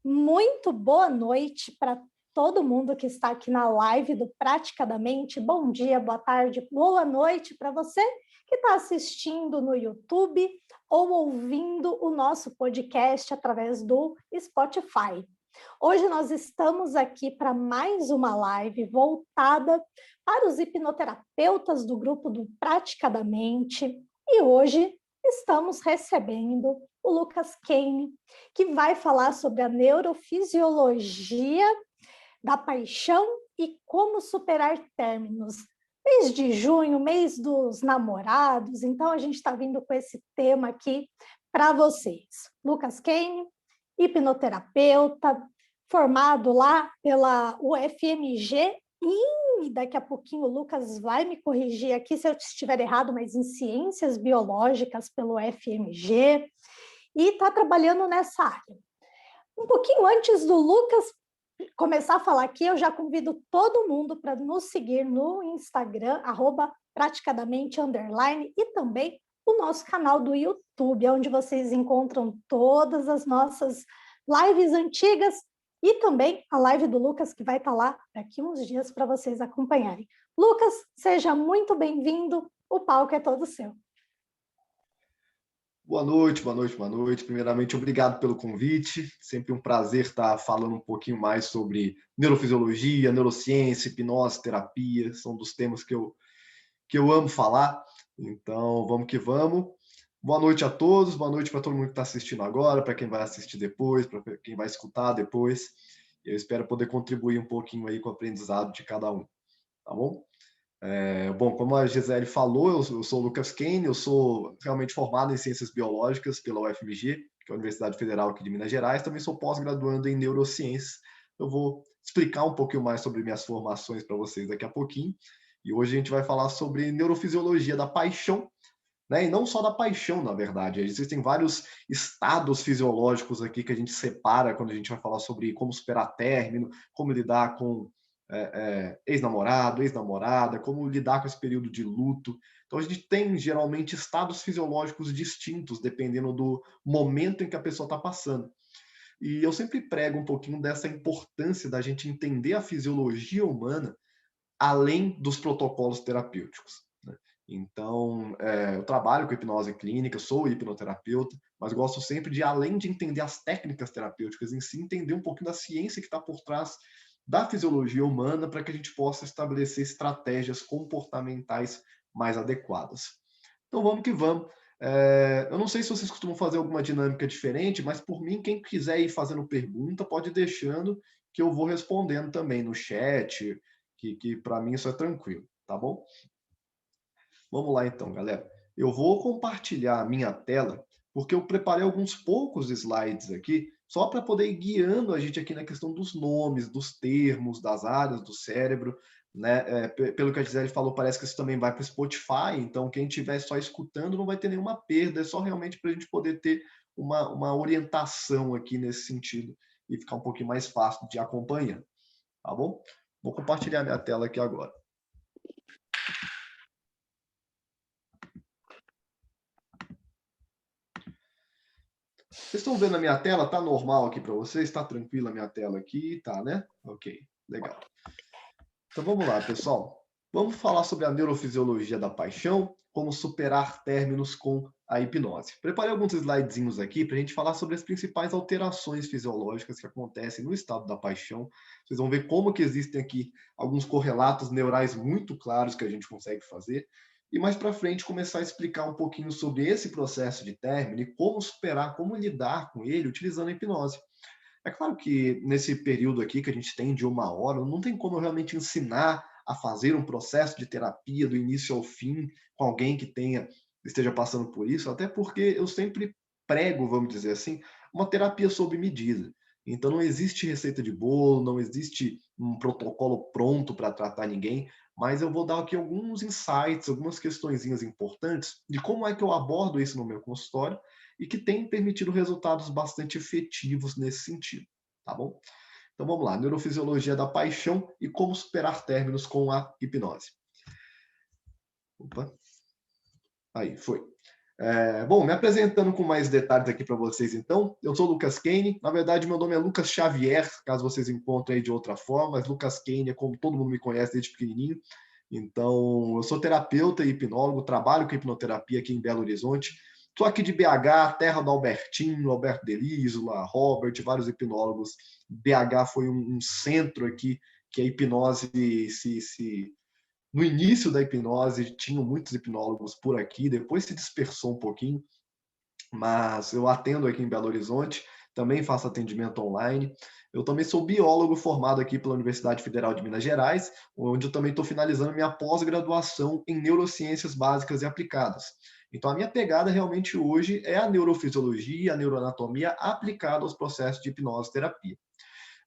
Muito boa noite para todo mundo que está aqui na live do Praticadamente. Bom dia, boa tarde, boa noite para você que está assistindo no YouTube ou ouvindo o nosso podcast através do Spotify. Hoje nós estamos aqui para mais uma live voltada para os hipnoterapeutas do grupo do Praticadamente e hoje estamos recebendo o Lucas Kane, que vai falar sobre a neurofisiologia da paixão e como superar términos. Mês de junho, mês dos namorados, então a gente está vindo com esse tema aqui para vocês. Lucas Kane, hipnoterapeuta, formado lá pela UFMG e daqui a pouquinho o Lucas vai me corrigir aqui se eu estiver errado, mas em ciências biológicas pelo UFMG, e está trabalhando nessa área. Um pouquinho antes do Lucas começar a falar aqui, eu já convido todo mundo para nos seguir no Instagram, @praticadamente_, e também o nosso canal do YouTube, onde vocês encontram todas as nossas lives antigas e também a live do Lucas, que vai estar lá daqui uns dias para vocês acompanharem. Lucas, seja muito bem-vindo, o palco é todo seu. Boa noite, boa noite, boa noite. Primeiramente, obrigado pelo convite. Sempre um prazer estar falando um pouquinho mais sobre neurofisiologia, neurociência, hipnose, terapia. São dos temas que eu amo falar. Então, vamos que vamos. Boa noite a todos, boa noite para todo mundo que está assistindo agora, para quem vai assistir depois, para quem vai escutar depois. Eu espero poder contribuir um pouquinho aí com o aprendizado de cada um, tá bom? Bom, como a Gisele falou, eu sou o Lucas Kane, eu sou realmente formado em Ciências Biológicas pela UFMG, que é a Universidade Federal aqui de Minas Gerais, também sou pós-graduando em Neurociências. Eu vou explicar um pouquinho mais sobre minhas formações para vocês daqui a pouquinho, e hoje a gente vai falar sobre neurofisiologia da paixão, né? E não só da paixão, na verdade, existem vários estados fisiológicos aqui que a gente separa quando a gente vai falar sobre como superar término, como lidar com ex-namorado, ex-namorada, como lidar com esse período de luto. Então, a gente tem, geralmente, estados fisiológicos distintos, dependendo do momento em que a pessoa está passando. E eu sempre prego um pouquinho dessa importância da gente entender a fisiologia humana além dos protocolos terapêuticos, né? Então, eu trabalho com hipnose clínica, sou hipnoterapeuta, mas gosto sempre de, além de entender as técnicas terapêuticas em si, entender um pouquinho da ciência que está por trás da fisiologia humana para que a gente possa estabelecer estratégias comportamentais mais adequadas. Então, vamos que vamos. Eu não sei se vocês costumam fazer alguma dinâmica diferente, mas por mim, quem quiser ir fazendo pergunta, pode ir deixando que eu vou respondendo também no chat, que para mim isso é tranquilo, tá bom? Vamos lá então, galera. Eu vou compartilhar a minha tela, porque eu preparei alguns poucos slides aqui, só para poder ir guiando a gente aqui na questão dos nomes, dos termos, das áreas do cérebro, né? Pelo que a Gisele falou, parece que isso também vai para o Spotify, então quem estiver só escutando não vai ter nenhuma perda, é só realmente para a gente poder ter uma orientação aqui nesse sentido e ficar um pouquinho mais fácil de acompanhar, tá bom? Vou compartilhar minha tela aqui agora. Vocês estão vendo a minha tela? Tá normal aqui para vocês? Tá tranquila a minha tela aqui? Tá, né? Ok, legal. Então vamos lá, pessoal. Vamos falar sobre a neurofisiologia da paixão, como superar términos com a hipnose. Preparei alguns slidezinhos aqui para a gente falar sobre as principais alterações fisiológicas que acontecem no estado da paixão. Vocês vão ver como que existem aqui alguns correlatos neurais muito claros que a gente consegue fazer. E mais para frente começar a explicar um pouquinho sobre esse processo de término e como superar, como lidar com ele utilizando a hipnose. É claro que nesse período aqui que a gente tem de 1 hora, não tem como eu realmente ensinar a fazer um processo de terapia do início ao fim com alguém que esteja passando por isso, até porque eu sempre prego, vamos dizer assim, uma terapia sob medida. Então não existe receita de bolo, não existe um protocolo pronto para tratar ninguém, mas eu vou dar aqui alguns insights, algumas questõezinhas importantes de como é que eu abordo isso no meu consultório e que tem permitido resultados bastante efetivos nesse sentido, tá bom? Então vamos lá, neurofisiologia da paixão e como superar términos com a hipnose. Opa, aí, foi. Bom, me apresentando com mais detalhes aqui para vocês, então. Eu sou o Lucas Kane. Na verdade, meu nome é Lucas Xavier, caso vocês encontrem aí de outra forma, mas Lucas Kane é como todo mundo me conhece desde pequenininho. Então, eu sou terapeuta e hipnólogo, trabalho com hipnoterapia aqui em Belo Horizonte. Estou aqui de BH, terra do Albertinho, Alberto Delísula, Robert, vários hipnólogos. BH foi um centro aqui que a hipnose no início da hipnose, tinham muitos hipnólogos por aqui, depois se dispersou um pouquinho, mas eu atendo aqui em Belo Horizonte, também faço atendimento online. Eu também sou biólogo formado aqui pela Universidade Federal de Minas Gerais, onde eu também estou finalizando minha pós-graduação em neurociências básicas e aplicadas. Então, a minha pegada realmente hoje é a neurofisiologia, a neuroanatomia aplicada aos processos de hipnose e terapia.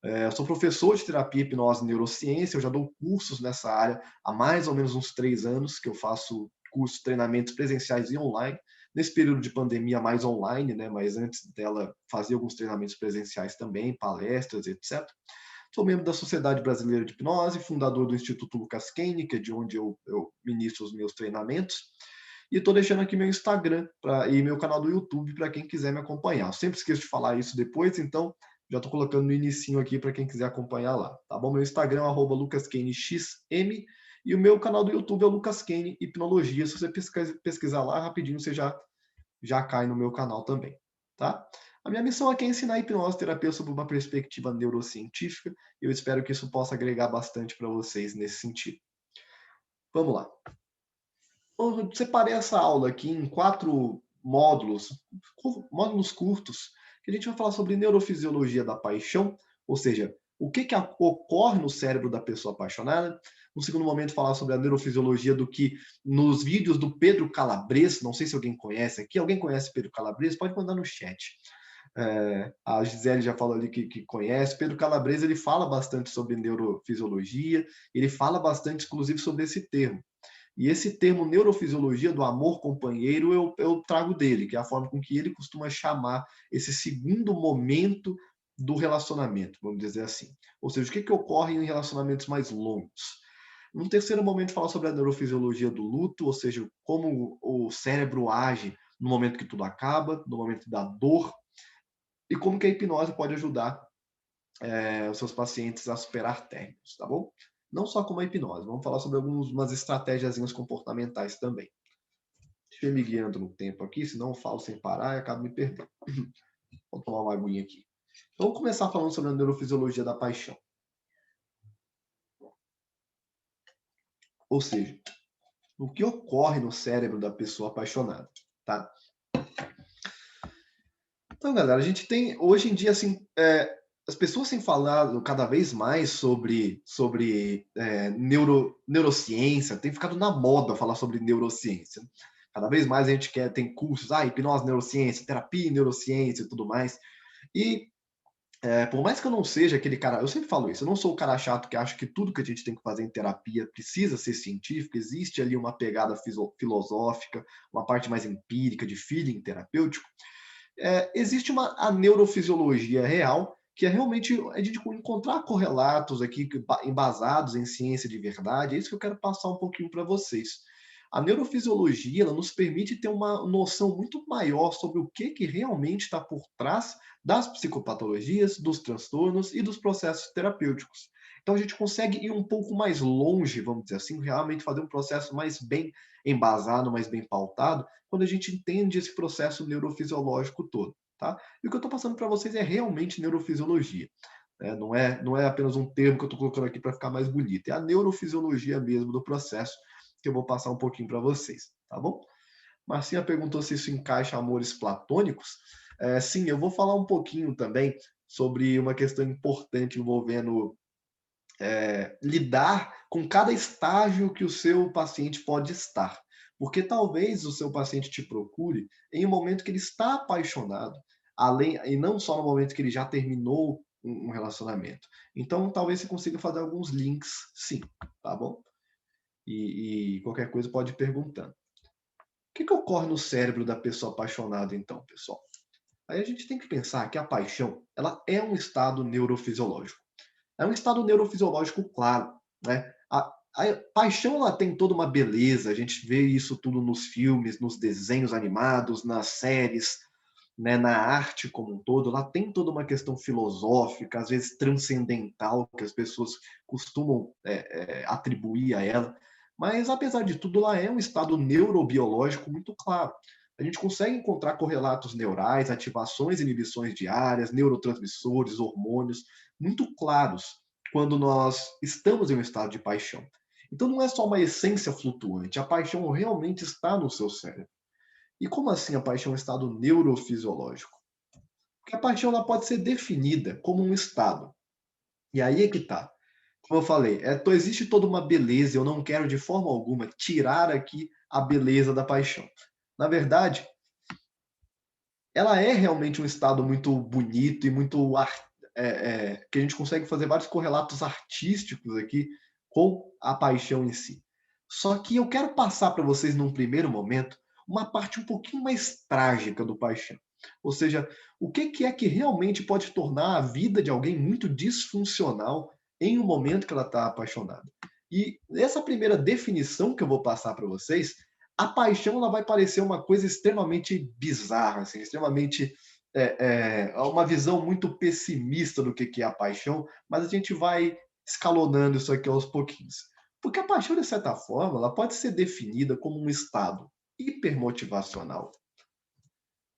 Eu sou professor de terapia, hipnose e neurociência, eu já dou cursos nessa área há mais ou menos uns 3 anos, que eu faço cursos, treinamentos presenciais e online. Nesse período de pandemia, mais online, né? Mas antes dela, fazia alguns treinamentos presenciais também, palestras, etc. Sou membro da Sociedade Brasileira de Hipnose, fundador do Instituto Lucas Kane, que é de onde eu ministro os meus treinamentos. E estou deixando aqui meu Instagram e meu canal do YouTube para quem quiser me acompanhar. Eu sempre esqueço de falar isso depois, então já estou colocando no inicinho aqui para quem quiser acompanhar lá, tá bom? Meu Instagram é @lucaskanexm e o meu canal do YouTube é Lucas Kane Hipnologia. Se você pesquisar lá rapidinho, você já cai no meu canal também, tá? A minha missão aqui é ensinar hipnose terapia sob uma perspectiva neurocientífica e eu espero que isso possa agregar bastante para vocês nesse sentido. Vamos lá. Eu separei essa aula aqui em 4 módulos curtos, que a gente vai falar sobre neurofisiologia da paixão, ou seja, o que ocorre no cérebro da pessoa apaixonada. No segundo momento, falar sobre a neurofisiologia do que nos vídeos do Pedro Calabres, não sei se alguém conhece aqui, alguém conhece Pedro Calabres? Pode mandar no chat. A Gisele já falou ali que conhece. Pedro Calabres, ele fala bastante sobre neurofisiologia, ele fala bastante, inclusive, sobre esse termo. E esse termo neurofisiologia do amor companheiro eu trago dele, que é a forma com que ele costuma chamar esse segundo momento do relacionamento, vamos dizer assim. Ou seja, o que ocorre em relacionamentos mais longos. No terceiro momento, falar sobre a neurofisiologia do luto, ou seja, como o cérebro age no momento que tudo acaba, no momento da dor, e como que a hipnose pode ajudar os seus pacientes a superar términos, tá bom? Não só como a hipnose, vamos falar sobre algumas estratégias comportamentais também. Deixa eu ir me guiando no tempo aqui, senão eu falo sem parar e acabo me perdendo. Vou tomar uma aguinha aqui. Então, vamos começar falando sobre a neurofisiologia da paixão. Ou seja, o que ocorre no cérebro da pessoa apaixonada, tá? Então, galera, a gente tem, hoje em dia, assim, as pessoas têm falado cada vez mais sobre neurociência, tem ficado na moda falar sobre neurociência. Cada vez mais a gente tem cursos, hipnose, neurociência, terapia, neurociência e tudo mais. E por mais que eu não seja aquele cara, eu sempre falo isso, eu não sou o cara chato que acha que tudo que a gente tem que fazer em terapia precisa ser científico, existe ali uma pegada filosófica, uma parte mais empírica, de feeling terapêutico. Existe a neurofisiologia real, que é realmente a gente encontrar correlatos aqui embasados em ciência de verdade. É isso que eu quero passar um pouquinho para vocês. A neurofisiologia ela nos permite ter uma noção muito maior sobre o que realmente está por trás das psicopatologias, dos transtornos e dos processos terapêuticos. Então a gente consegue ir um pouco mais longe, vamos dizer assim, realmente fazer um processo mais bem embasado, mais bem pautado, quando a gente entende esse processo neurofisiológico todo, tá? E o que eu estou passando para vocês é realmente neurofisiologia. Não é apenas um termo que eu estou colocando aqui para ficar mais bonito, é a neurofisiologia mesmo do processo que eu vou passar um pouquinho para vocês, tá bom? Marcinha perguntou se isso encaixa amores platônicos. Sim, eu vou falar um pouquinho também sobre uma questão importante envolvendo lidar com cada estágio que o seu paciente pode estar. Porque talvez o seu paciente te procure em um momento que ele está apaixonado, e não só no momento que ele já terminou um relacionamento. Então, talvez você consiga fazer alguns links, sim, tá bom? E qualquer coisa pode ir perguntando. O que ocorre no cérebro da pessoa apaixonada, então, pessoal? Aí a gente tem que pensar que a paixão ela é um estado neurofisiológico. É um estado neurofisiológico claro, né? A paixão, ela tem toda uma beleza, a gente vê isso tudo nos filmes, nos desenhos animados, nas séries, né, na arte como um todo, ela tem toda uma questão filosófica, às vezes transcendental, que as pessoas costumam atribuir a ela, mas apesar de tudo, ela é um estado neurobiológico muito claro. A gente consegue encontrar correlatos neurais, ativações e inibições diárias, neurotransmissores, hormônios, muito claros quando nós estamos em um estado de paixão. Então não é só uma essência flutuante, a paixão realmente está no seu cérebro. E como assim a paixão é um estado neurofisiológico? Porque a paixão ela pode ser definida como um estado. E aí é que está. Como eu falei, existe toda uma beleza, eu não quero de forma alguma tirar aqui a beleza da paixão. Na verdade, ela é realmente um estado muito bonito e muito que a gente consegue fazer vários correlatos artísticos aqui com a paixão em si. Só que eu quero passar para vocês, num primeiro momento, uma parte um pouquinho mais trágica do paixão. Ou seja, o que é que realmente pode tornar a vida de alguém muito disfuncional em um momento que ela está apaixonada. E essa primeira definição que eu vou passar para vocês, a paixão ela vai parecer uma coisa extremamente bizarra, assim, extremamente uma visão muito pessimista do que é a paixão, mas a gente vai escalonando isso aqui aos pouquinhos. Porque a paixão, de certa forma, ela pode ser definida como um estado hipermotivacional.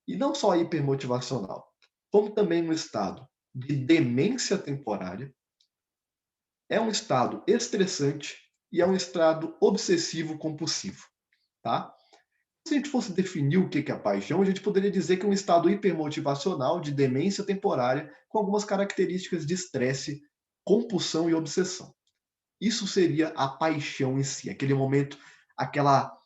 E não só hipermotivacional, como também um estado de demência temporária, é um estado estressante e é um estado obsessivo-compulsivo. Tá? Se a gente fosse definir o que é a paixão, a gente poderia dizer que é um estado hipermotivacional de demência temporária com algumas características de estresse, compulsão e obsessão. Isso seria a paixão em si, aquele momento, aquela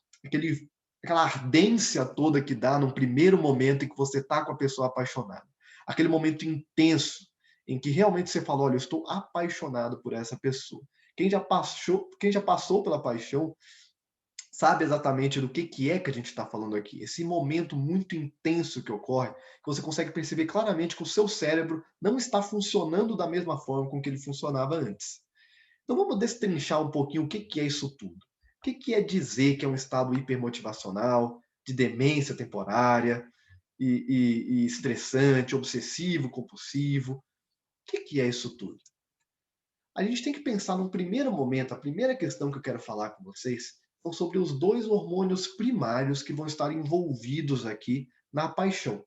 ardência toda que dá no primeiro momento em que você está com a pessoa apaixonada. Aquele momento intenso em que realmente você fala, olha, eu estou apaixonado por essa pessoa. Quem já passou pela paixão sabe exatamente do que é que a gente está falando aqui. Esse momento muito intenso que ocorre, que você consegue perceber claramente que o seu cérebro não está funcionando da mesma forma com que ele funcionava antes. Então vamos destrinchar um pouquinho o que é isso tudo. O que é dizer que é um estado hipermotivacional, de demência temporária, e estressante, obsessivo, compulsivo. O que é isso tudo? A gente tem que pensar num primeiro momento, a primeira questão que eu quero falar com vocês são sobre os dois hormônios primários que vão estar envolvidos aqui na paixão.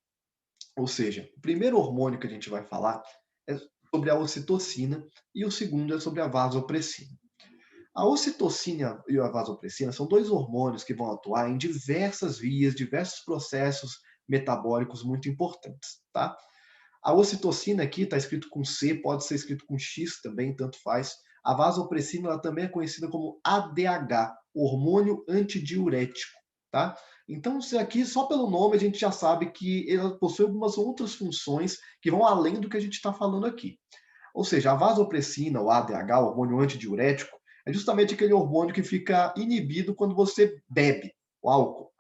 Ou seja, o primeiro hormônio que a gente vai falar é sobre a ocitocina e o segundo é sobre a vasopressina. A ocitocina e a vasopressina são dois hormônios que vão atuar em diversas vias, diversos processos metabólicos muito importantes, tá? A ocitocina aqui está escrito com C, pode ser escrito com X também, tanto faz. A vasopressina ela também é conhecida como ADH, hormônio antidiurético, tá? Então, aqui, só pelo nome, a gente já sabe que ela possui algumas outras funções que vão além do que a gente está falando aqui. Ou seja, a vasopressina, o ADH, o hormônio antidiurético, é justamente aquele hormônio que fica inibido quando você bebe o álcool.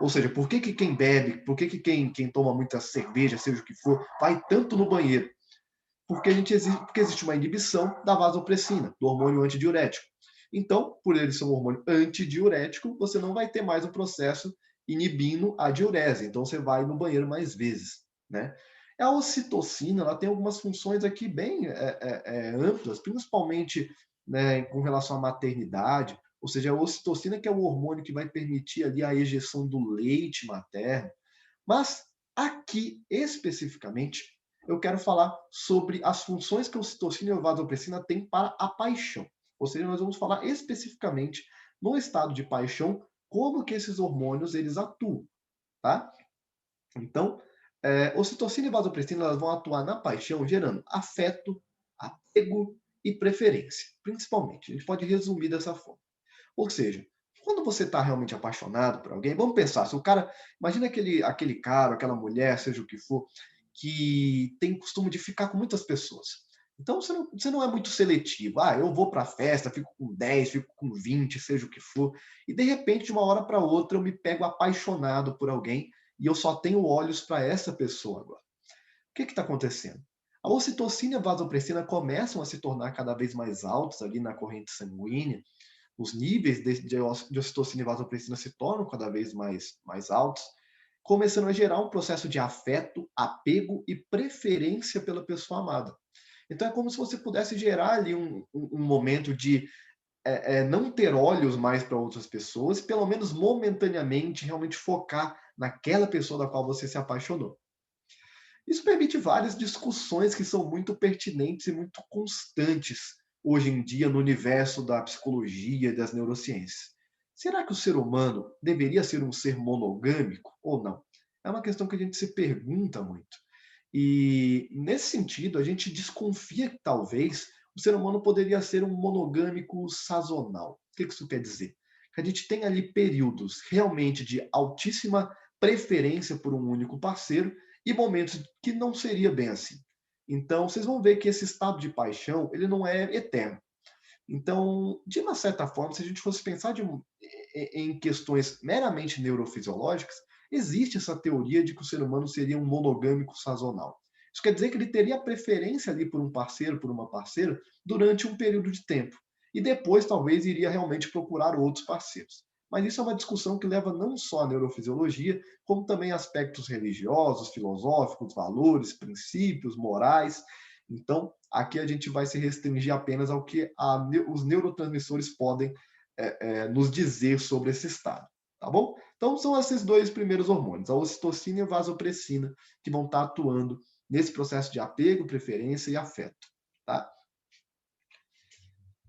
Ou seja, por que quem bebe, por que quem toma muita cerveja, seja o que for, vai tanto no banheiro? Porque existe uma inibição da vasopressina, do hormônio antidiurético. Então, por ele ser um hormônio antidiurético, você não vai ter mais o processo inibindo a diurese. Então, você vai no banheiro mais vezes. Né? A ocitocina ela tem algumas funções aqui bem amplas, principalmente, né, com relação à maternidade. Ou seja, a ocitocina que é o hormônio que vai permitir ali a ejeção do leite materno. Mas aqui, especificamente, eu quero falar sobre as funções que a ocitocina e a vasopressina têm para a paixão. Ou seja, nós vamos falar especificamente no estado de paixão, como que esses hormônios eles atuam, tá? Então, ocitocina e vasopressina elas vão atuar na paixão, gerando afeto, apego e preferência, principalmente. A gente pode resumir dessa forma. Ou seja, quando você está realmente apaixonado por alguém, vamos pensar, se o cara, imagina aquele cara, aquela mulher, seja o que for, que tem costume de ficar com muitas pessoas. Então você não é muito seletivo. Ah, eu vou para a festa, fico com 10, fico com 20, seja o que for, e de repente, de uma hora para outra, eu me pego apaixonado por alguém e eu só tenho olhos para essa pessoa agora. O que está acontecendo? A ocitocina e a vasopressina começam a se tornar cada vez mais altos ali na corrente sanguínea, os níveis de ocitocina e vasopressina se tornam cada vez mais altos, começando a gerar um processo de afeto, apego e preferência pela pessoa amada. Então é como se você pudesse gerar ali um momento de não ter olhos mais para outras pessoas, pelo menos momentaneamente, realmente focar naquela pessoa da qual você se apaixonou. Isso permite várias discussões que são muito pertinentes e muito constantes hoje em dia no universo da psicologia e das neurociências. Será que o ser humano deveria ser um ser monogâmico ou não? É uma questão que a gente se pergunta muito. E, nesse sentido, a gente desconfia que talvez o ser humano poderia ser um monogâmico sazonal. O que isso quer dizer? Que a gente tem ali períodos realmente de altíssima preferência por um único parceiro e momentos que não seria bem assim. Então, vocês vão ver que esse estado de paixão, ele não é eterno. Então, de uma certa forma, se a gente fosse pensar em questões meramente neurofisiológicas, existe essa teoria de que o ser humano seria um monogâmico sazonal. Isso quer dizer que ele teria preferência ali por um parceiro, por uma parceira, durante um período de tempo. E depois, talvez, iria realmente procurar outros parceiros. Mas isso é uma discussão que leva não só à neurofisiologia, como também a aspectos religiosos, filosóficos, valores, princípios, morais. Então, aqui a gente vai se restringir apenas ao que os neurotransmissores podem nos dizer sobre esse estado, tá bom? Então, são esses dois primeiros hormônios, a ocitocina e a vasopressina, que vão estar atuando nesse processo de apego, preferência e afeto, tá?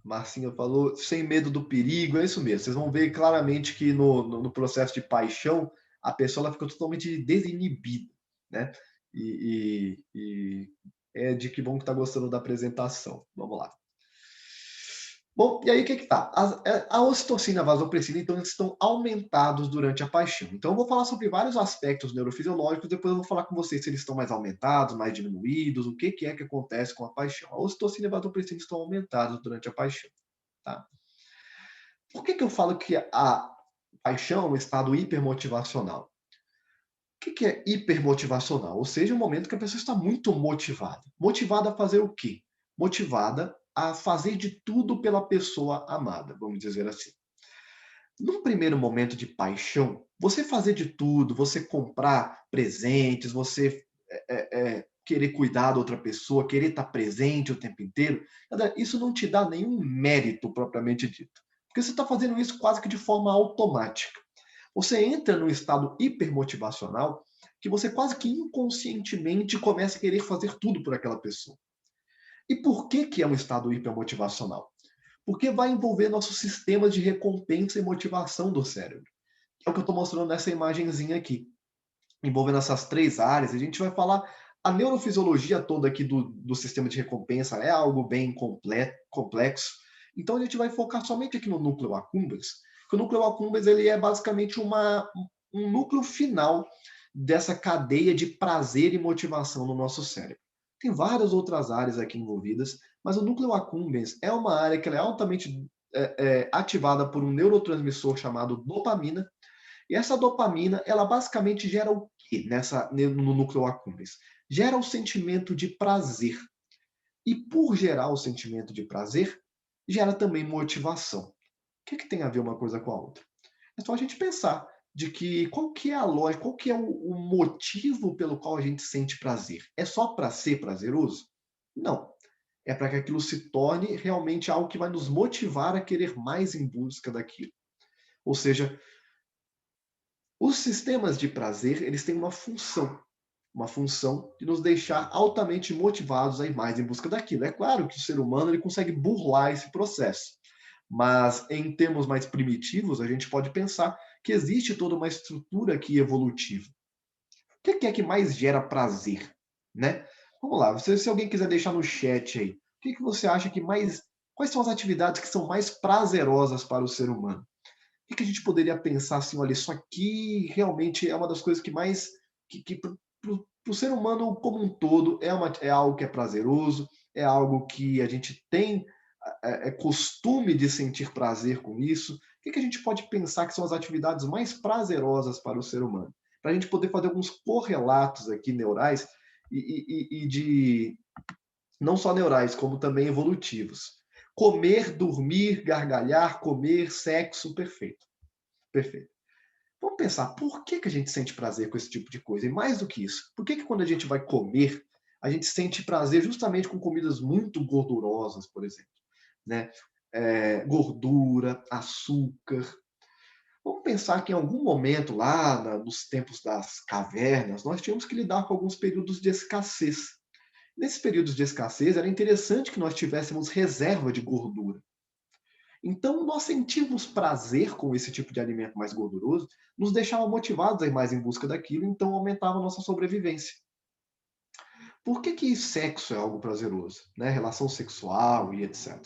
Marcinha falou, sem medo do perigo, é isso mesmo. Vocês vão ver claramente que no processo de paixão, a pessoa ela fica totalmente desinibida, né? E é de que bom que está gostando da apresentação. Vamos lá. Bom, e aí o que que tá? A ocitocina e a vasopressina, então, eles estão aumentados durante a paixão. Então, eu vou falar sobre vários aspectos neurofisiológicos, depois eu vou falar com vocês se eles estão mais aumentados, mais diminuídos, o que que é que acontece com a paixão. A ocitocina e a vasopressina estão aumentados durante a paixão, tá? Por que que eu falo que a paixão é um estado hipermotivacional? O que que é hipermotivacional? Ou seja, um momento que a pessoa está muito motivada. Motivada a fazer o quê? Motivada a fazer de tudo pela pessoa amada, vamos dizer assim. Num primeiro momento de paixão, você fazer de tudo, você comprar presentes, você querer cuidar da outra pessoa, querer estar presente o tempo inteiro, isso não te dá nenhum mérito propriamente dito. Porque você está fazendo isso quase que de forma automática. Você entra num estado hipermotivacional que você quase que inconscientemente começa a querer fazer tudo por aquela pessoa. E por que que é um estado hipermotivacional? Porque vai envolver nossos sistemas de recompensa e motivação do cérebro. É o que eu estou mostrando nessa imagenzinha aqui. Envolvendo essas três áreas, a gente vai falar a neurofisiologia toda aqui do sistema de recompensa é algo bem complexo. Então a gente vai focar somente aqui no núcleo accumbens, que o núcleo accumbens ele é basicamente um núcleo final dessa cadeia de prazer e motivação no nosso cérebro. Tem várias outras áreas aqui envolvidas, mas o núcleo accumbens é uma área que é altamente ativada por um neurotransmissor chamado dopamina, e essa dopamina, ela basicamente gera o quê no núcleo accumbens? Gera o sentimento de prazer. E por gerar o sentimento de prazer, gera também motivação. O que tem a ver uma coisa com a outra? É só a gente pensar de que qual que é a lógica, qual que é o motivo pelo qual a gente sente prazer? É só para ser prazeroso? Não. É para que aquilo se torne realmente algo que vai nos motivar a querer mais em busca daquilo. Ou seja, os sistemas de prazer, eles têm uma função de nos deixar altamente motivados a ir mais em busca daquilo. É claro que o ser humano ele consegue burlar esse processo, mas em termos mais primitivos, a gente pode pensar que existe toda uma estrutura aqui evolutiva. O que é que mais gera prazer, né? Vamos lá, se alguém quiser deixar no chat aí, o que você acha que mais... Quais são as atividades que são mais prazerosas para o ser humano? O que a gente poderia pensar assim, olha, isso aqui realmente é uma das coisas que mais, que para o ser humano como um todo, é algo que é prazeroso, é algo que a gente tem costume de sentir prazer com isso. O que a gente pode pensar que são as atividades mais prazerosas para o ser humano? Para a gente poder fazer alguns correlatos aqui neurais e de não só neurais, como também evolutivos. Comer, dormir, gargalhar, comer, sexo, perfeito. Perfeito. Vamos pensar, por que a gente sente prazer com esse tipo de coisa? E mais do que isso, por que quando a gente vai comer, a gente sente prazer justamente com comidas muito gordurosas, por exemplo, né? Gordura, açúcar. Vamos pensar que em algum momento lá nos tempos das cavernas, nós tínhamos que lidar com alguns períodos de escassez. Nesses períodos de escassez, era interessante que nós tivéssemos reserva de gordura. Então, nós sentimos prazer com esse tipo de alimento mais gorduroso, nos deixava motivados a ir mais em busca daquilo, então aumentava a nossa sobrevivência. Por que sexo é algo prazeroso, né? Relação sexual e etc.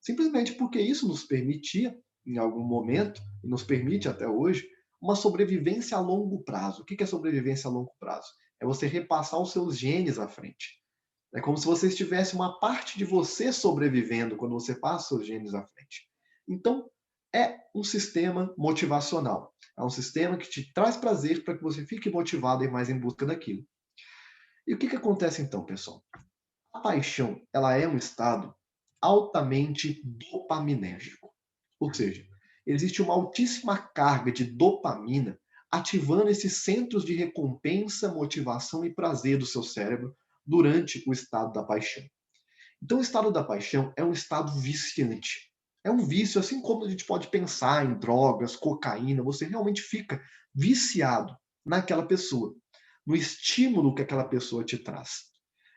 Simplesmente porque isso nos permitia, em algum momento, e nos permite até hoje, uma sobrevivência a longo prazo. O que é sobrevivência a longo prazo? É você repassar os seus genes à frente. É como se você tivesse uma parte de você sobrevivendo quando você passa seus genes à frente. Então, é um sistema motivacional. É um sistema que te traz prazer para que você fique motivado e mais em busca daquilo. E o que acontece então, pessoal? A paixão, ela é um estado altamente dopaminérgico. Ou seja, existe uma altíssima carga de dopamina ativando esses centros de recompensa, motivação e prazer do seu cérebro durante o estado da paixão. Então, o estado da paixão é um estado viciante. É um vício, assim como a gente pode pensar em drogas, cocaína, você realmente fica viciado naquela pessoa, no estímulo que aquela pessoa te traz.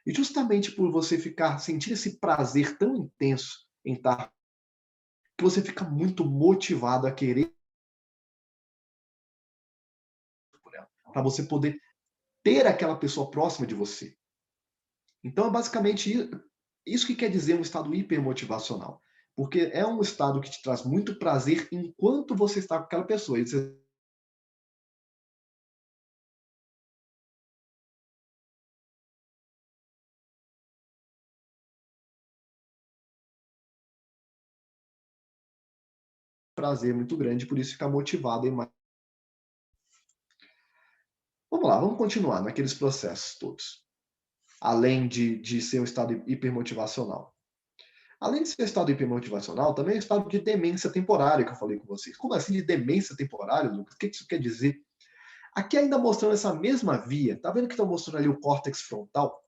E justamente por você sentir esse prazer tão intenso em estar, que você fica muito motivado a querer por ela, para você poder ter aquela pessoa próxima de você. Então é basicamente isso que quer dizer um estado hipermotivacional. Porque é um estado que te traz muito prazer enquanto você está com aquela pessoa. E você prazer muito grande, por isso ficar motivado em mais. Vamos lá, vamos continuar naqueles processos todos. Além de ser um estado hipermotivacional. Além de ser um estado hipermotivacional, também é um estado de demência temporária que eu falei com vocês. Como assim de demência temporária, Lucas? O que isso quer dizer? Aqui ainda mostrando essa mesma via, tá vendo que está mostrando ali o córtex frontal?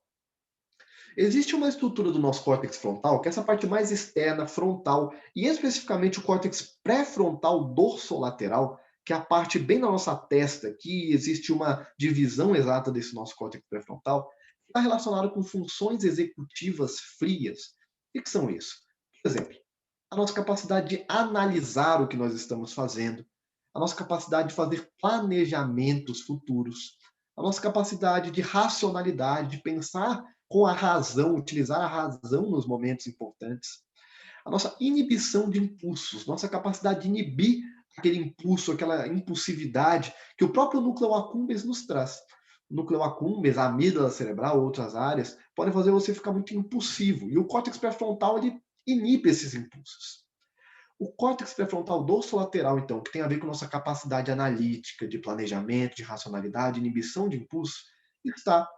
Existe uma estrutura do nosso córtex frontal, que é essa parte mais externa, frontal, e especificamente o córtex pré-frontal dorsolateral, que é a parte bem na nossa testa, que existe uma divisão exata desse nosso córtex pré-frontal, que está relacionado com funções executivas frias. O que são isso? Por exemplo, a nossa capacidade de analisar o que nós estamos fazendo, a nossa capacidade de fazer planejamentos futuros, a nossa capacidade de racionalidade, de pensar com a razão, utilizar a razão nos momentos importantes, a nossa inibição de impulsos, nossa capacidade de inibir aquele impulso, aquela impulsividade que o próprio núcleo accumbens nos traz. O núcleo accumbens, a amígdala cerebral, outras áreas, podem fazer você ficar muito impulsivo. E o córtex pré-frontal, ele inibe esses impulsos. O córtex pré-frontal dorsolateral, então, que tem a ver com nossa capacidade analítica, de planejamento, de racionalidade, inibição de impulso, está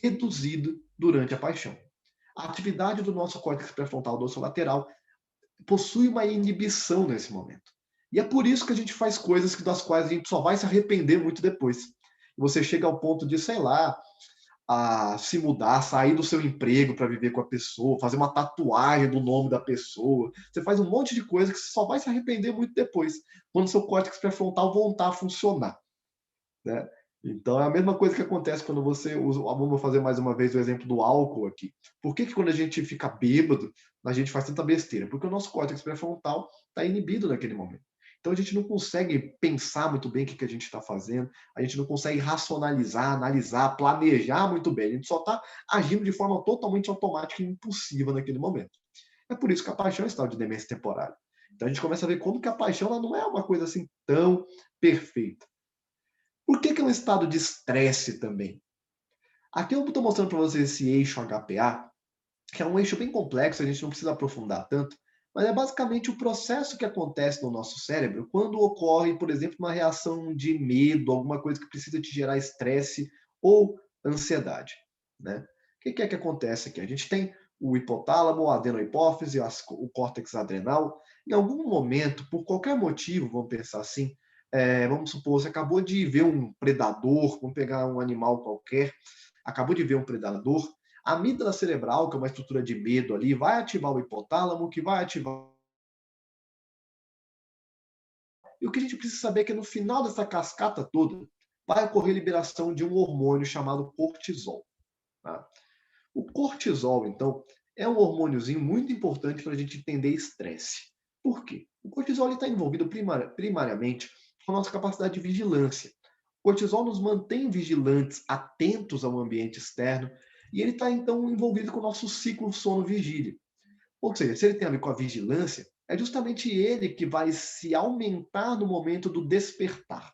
reduzido durante a paixão. A atividade do nosso córtex pré-frontal dorsolateral possui uma inibição nesse momento. E é por isso que a gente faz coisas das quais a gente só vai se arrepender muito depois. Você chega ao ponto de, sei lá, a se mudar, sair do seu emprego para viver com a pessoa, fazer uma tatuagem do nome da pessoa. Você faz um monte de coisa que você só vai se arrepender muito depois, quando seu córtex pré-frontal voltar a funcionar, né? Então é a mesma coisa que acontece quando você usa. Vamos fazer mais uma vez o exemplo do álcool aqui. Por que quando a gente fica bêbado, a gente faz tanta besteira? Porque o nosso córtex pré-frontal está inibido naquele momento. Então a gente não consegue pensar muito bem o que a gente está fazendo, a gente não consegue racionalizar, analisar, planejar muito bem. A gente só está agindo de forma totalmente automática e impulsiva naquele momento. É por isso que a paixão é um estado de demência temporária. Então a gente começa a ver como que a paixão ela não é uma coisa assim tão perfeita. Por que é um estado de estresse também? Aqui eu estou mostrando para vocês esse eixo HPA, que é um eixo bem complexo, a gente não precisa aprofundar tanto, mas é basicamente o processo que acontece no nosso cérebro quando ocorre, por exemplo, uma reação de medo, alguma coisa que precisa te gerar estresse ou ansiedade, né? O que é que acontece aqui? A gente tem o hipotálamo, a adenohipófise, o córtex adrenal. Em algum momento, por qualquer motivo, vamos pensar assim, vamos supor, você acabou de ver um predador, vamos pegar um animal qualquer, acabou de ver um predador, a amígdala cerebral, que é uma estrutura de medo ali, vai ativar o hipotálamo, que vai ativar. E o que a gente precisa saber é que no final dessa cascata toda, vai ocorrer liberação de um hormônio chamado cortisol. Tá? O cortisol, então, é um hormôniozinho muito importante para a gente entender estresse. Por quê? O cortisol está envolvido primariamente com a nossa capacidade de vigilância. O cortisol nos mantém vigilantes, atentos ao ambiente externo, e ele está, então, envolvido com o nosso ciclo sono-vigília. Ou seja, se ele tem a ver com a vigilância, é justamente ele que vai se aumentar no momento do despertar.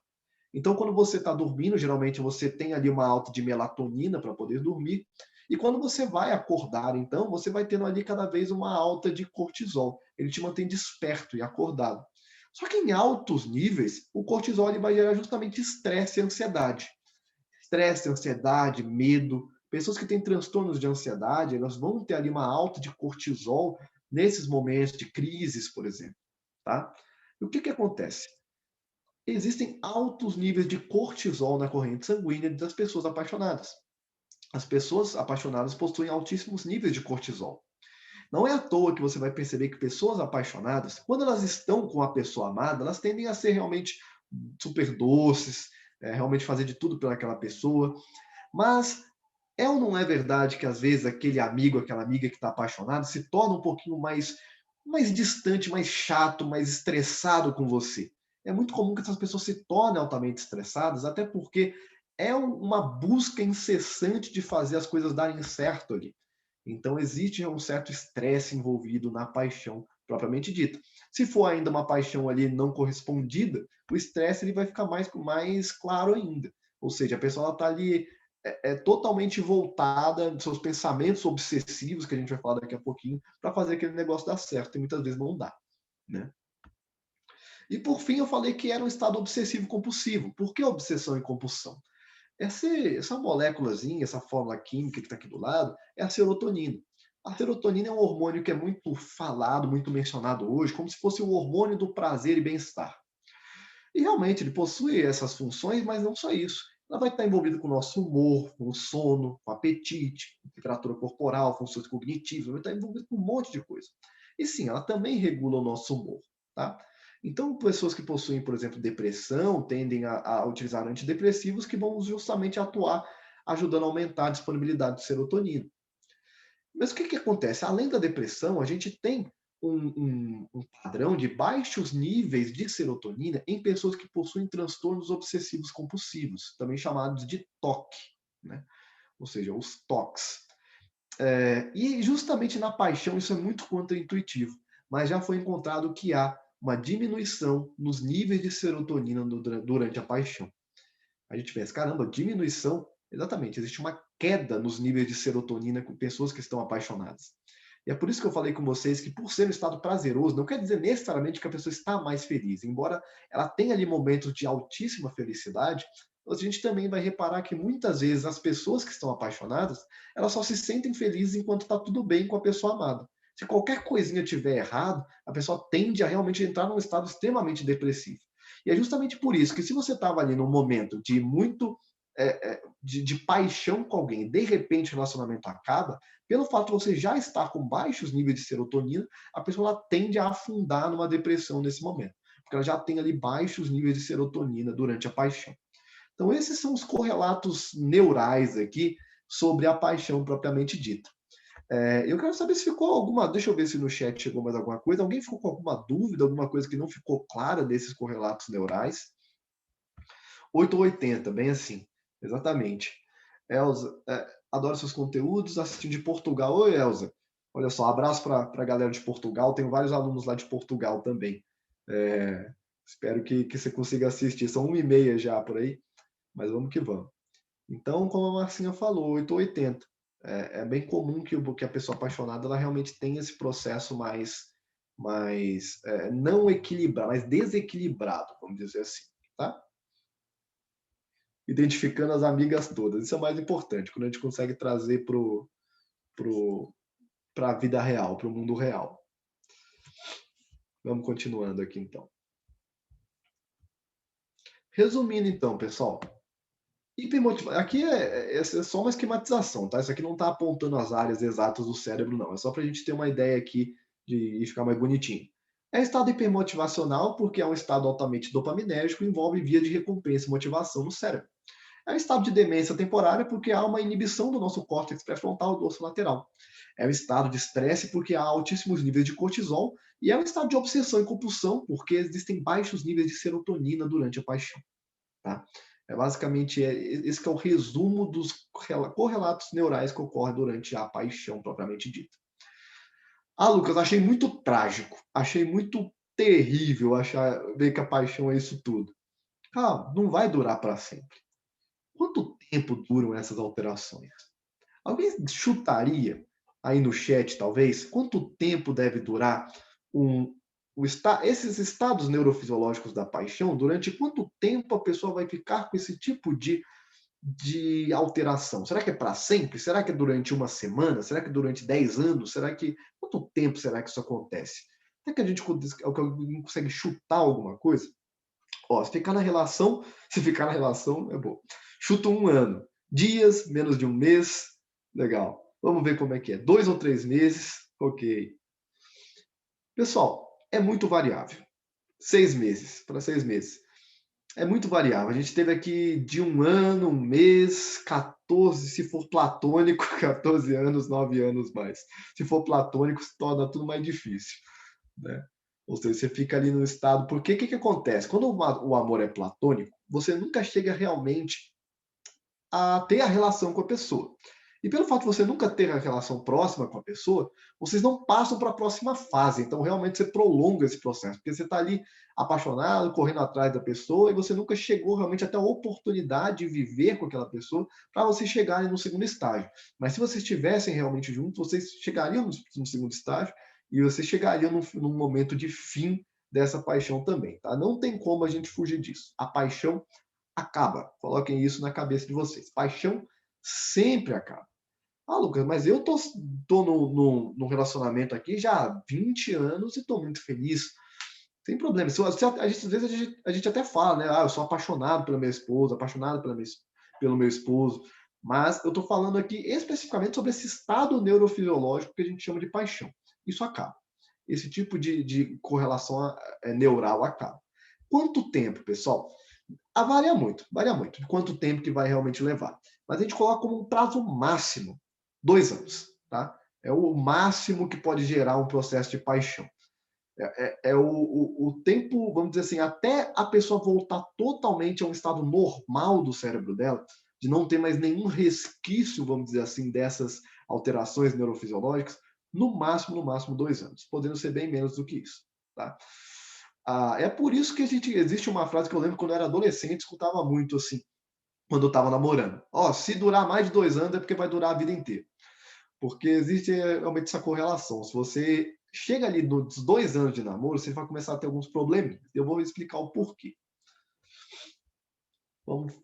Então, quando você está dormindo, geralmente você tem ali uma alta de melatonina para poder dormir, e quando você vai acordar, então, você vai tendo ali cada vez uma alta de cortisol. Ele te mantém desperto e acordado. Só que em altos níveis, o cortisol ele vai gerar justamente estresse e ansiedade. Estresse, ansiedade, medo. Pessoas que têm transtornos de ansiedade, elas vão ter ali uma alta de cortisol nesses momentos de crises, por exemplo. Tá? E o que, que acontece? Existem altos níveis de cortisol na corrente sanguínea das pessoas apaixonadas. As pessoas apaixonadas possuem altíssimos níveis de cortisol. Não é à toa que você vai perceber que pessoas apaixonadas, quando elas estão com a pessoa amada, elas tendem a ser realmente super doces, realmente fazer de tudo pelaquela pessoa. Mas é ou não é verdade que às vezes aquele amigo, aquela amiga que está apaixonada se torna um pouquinho mais distante, mais chato, mais estressado com você? É muito comum que essas pessoas se tornem altamente estressadas, até porque é uma busca incessante de fazer as coisas darem certo ali. Então existe um certo estresse envolvido na paixão propriamente dita. Se for ainda uma paixão ali não correspondida, o estresse ele vai ficar mais claro ainda. Ou seja, a pessoa está ali totalmente voltada nos seus pensamentos obsessivos, que a gente vai falar daqui a pouquinho, para fazer aquele negócio dar certo, e muitas vezes não dá. Né? E por fim, eu falei que era um estado obsessivo compulsivo. Por que obsessão e compulsão? Essa moléculazinha, essa fórmula química que está aqui do lado, é a serotonina. A serotonina é um hormônio que é muito falado, muito mencionado hoje, como se fosse o hormônio do prazer e bem-estar. E realmente ele possui essas funções, mas não só isso. Ela vai estar envolvida com o nosso humor, com o sono, com o apetite, com a temperatura corporal, funções cognitivas, vai estar envolvida com um monte de coisa. E sim, ela também regula o nosso humor. Tá? Então, pessoas que possuem, por exemplo, depressão, tendem a utilizar antidepressivos que vão justamente atuar ajudando a aumentar a disponibilidade de serotonina. Mas o que acontece? Além da depressão, a gente tem um padrão de baixos níveis de serotonina em pessoas que possuem transtornos obsessivos compulsivos, também chamados de TOC, né? Ou seja, os TOCs. E justamente na paixão isso é muito contraintuitivo, mas já foi encontrado que há uma diminuição nos níveis de serotonina durante a paixão. A gente pensa, caramba, diminuição, exatamente, existe uma queda nos níveis de serotonina com pessoas que estão apaixonadas. E é por isso que eu falei com vocês que por ser um estado prazeroso, não quer dizer necessariamente que a pessoa está mais feliz, embora ela tenha ali momentos de altíssima felicidade, a gente também vai reparar que muitas vezes as pessoas que estão apaixonadas, elas só se sentem felizes enquanto está tudo bem com a pessoa amada. Se qualquer coisinha tiver errado, a pessoa tende a realmente entrar num estado extremamente depressivo. E é justamente por isso que se você estava ali num momento de muito de paixão com alguém, de repente o relacionamento acaba, pelo fato de você já estar com baixos níveis de serotonina, a pessoa ela tende a afundar numa depressão nesse momento, porque ela já tem ali baixos níveis de serotonina durante a paixão. Então esses são os correlatos neurais aqui sobre a paixão propriamente dita. Eu quero saber se ficou alguma. Deixa eu ver se no chat chegou mais alguma coisa. Alguém ficou com alguma dúvida, alguma coisa que não ficou clara desses correlatos neurais? 8 ou 80, bem assim. Exatamente. Elza, adoro seus conteúdos, assistindo de Portugal. Oi, Elza. Olha só, abraço para a galera de Portugal. Tenho vários alunos lá de Portugal também. Espero que você consiga assistir. São 1h30 já por aí, mas vamos que vamos. Então, como a Marcinha falou, 8 ou 80. É bem comum que a pessoa apaixonada ela realmente tenha esse processo mais não equilibrado, mais desequilibrado, vamos dizer assim, tá? Identificando as amigas todas. Isso é o mais importante, quando a gente consegue trazer para para a vida real, para o mundo real. Vamos continuando aqui, então. Resumindo, então, pessoal, aqui é só uma esquematização, tá? Isso aqui não está apontando as áreas exatas do cérebro, não. É só para a gente ter uma ideia aqui de ficar mais bonitinho. É estado hipermotivacional porque é um estado altamente dopaminérgico e envolve via de recompensa e motivação no cérebro. É um estado de demência temporária porque há uma inibição do nosso córtex pré-frontal e dorso lateral. É um estado de estresse porque há altíssimos níveis de cortisol e é um estado de obsessão e compulsão porque existem baixos níveis de serotonina durante a paixão. Tá? Basicamente, esse que é o resumo dos correlatos neurais que ocorrem durante a paixão propriamente dita. Lucas, achei muito trágico, achei muito terrível ver que a paixão é isso tudo. Não vai durar para sempre. Quanto tempo duram essas alterações? Alguém chutaria aí no chat, talvez, quanto tempo deve durar esses estados neurofisiológicos da paixão? Durante quanto tempo a pessoa vai ficar com esse tipo de alteração? Será que é para sempre? Será que é durante uma semana? Será que é durante 10 anos? Quanto tempo será que isso acontece? Será que a gente consegue chutar alguma coisa? Se ficar na relação, é bom. Chuta 1 ano. Dias, menos de 1 mês, legal. Vamos ver como é que é. 2 ou 3 meses, ok. Pessoal, é muito variável. 6 meses, para 6 meses. É muito variável. A gente teve aqui de 1 ano, 1 mês, 14, se for platônico, 14 anos, 9 anos mais. Se for platônico, se torna tudo mais difícil, né? Ou seja, você fica ali no estado... Porque o que acontece? Quando o amor é platônico, você nunca chega realmente a ter a relação com a pessoa. E pelo fato de você nunca ter a relação próxima com a pessoa, vocês não passam para a próxima fase. Então, realmente, você prolonga esse processo. Porque você está ali apaixonado, correndo atrás da pessoa, e você nunca chegou realmente até a oportunidade de viver com aquela pessoa para vocês chegarem no segundo estágio. Mas se vocês estivessem realmente juntos, vocês chegariam no segundo estágio e vocês chegariam num momento de fim dessa paixão também. Tá? Não tem como a gente fugir disso. A paixão acaba. Coloquem isso na cabeça de vocês. Paixão sempre acaba. Lucas, mas eu tô num relacionamento aqui já há 20 anos e estou muito feliz. Sem problema. Às vezes a gente até fala, né? Eu sou apaixonado pela minha esposa, apaixonado pelo meu esposo. Mas eu estou falando aqui especificamente sobre esse estado neurofisiológico que a gente chama de paixão. Isso acaba. Esse tipo de correlação neural acaba. Quanto tempo, pessoal? Varia muito de quanto tempo que vai realmente levar. Mas a gente coloca como um prazo máximo 2 anos, tá? É o máximo que pode gerar um processo de paixão. É o tempo, vamos dizer assim, até a pessoa voltar totalmente a um estado normal do cérebro dela, de não ter mais nenhum resquício, vamos dizer assim, dessas alterações neurofisiológicas, no máximo 2 anos, podendo ser bem menos do que isso, tá? É por isso que existe uma frase que eu lembro quando eu era adolescente, escutava muito assim, quando eu estava namorando. Se durar mais de 2 anos é porque vai durar a vida inteira. Porque existe realmente essa correlação. Se você chega ali nos 2 anos de namoro, você vai começar a ter alguns problemas. Eu vou explicar o porquê.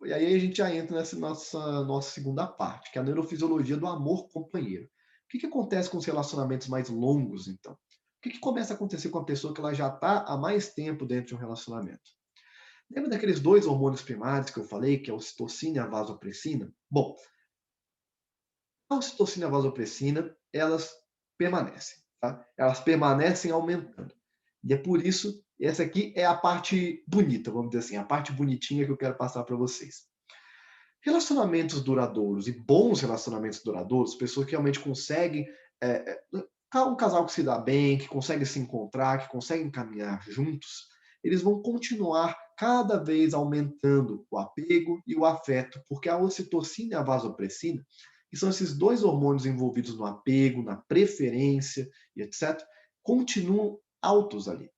E aí a gente já entra nessa nossa segunda parte, que é a neurofisiologia do amor companheiro. O que acontece com os relacionamentos mais longos, então? O que começa a acontecer com a pessoa que ela já está há mais tempo dentro de um relacionamento? Lembra daqueles 2 hormônios primários que eu falei, que é a ocitocina e a vasopressina? Bom, a ocitocina e a vasopressina, elas permanecem, tá? Elas permanecem aumentando. E é por isso, essa aqui é a parte bonita, vamos dizer assim, a parte bonitinha que eu quero passar para vocês. Relacionamentos duradouros e bons relacionamentos duradouros, pessoas que realmente conseguem... um casal que se dá bem, que consegue se encontrar, que conseguem caminhar juntos, eles vão continuar cada vez aumentando o apego e o afeto, porque a ocitocina e a vasopressina, que são esses 2 hormônios envolvidos no apego, na preferência e etc., continuam altos ali.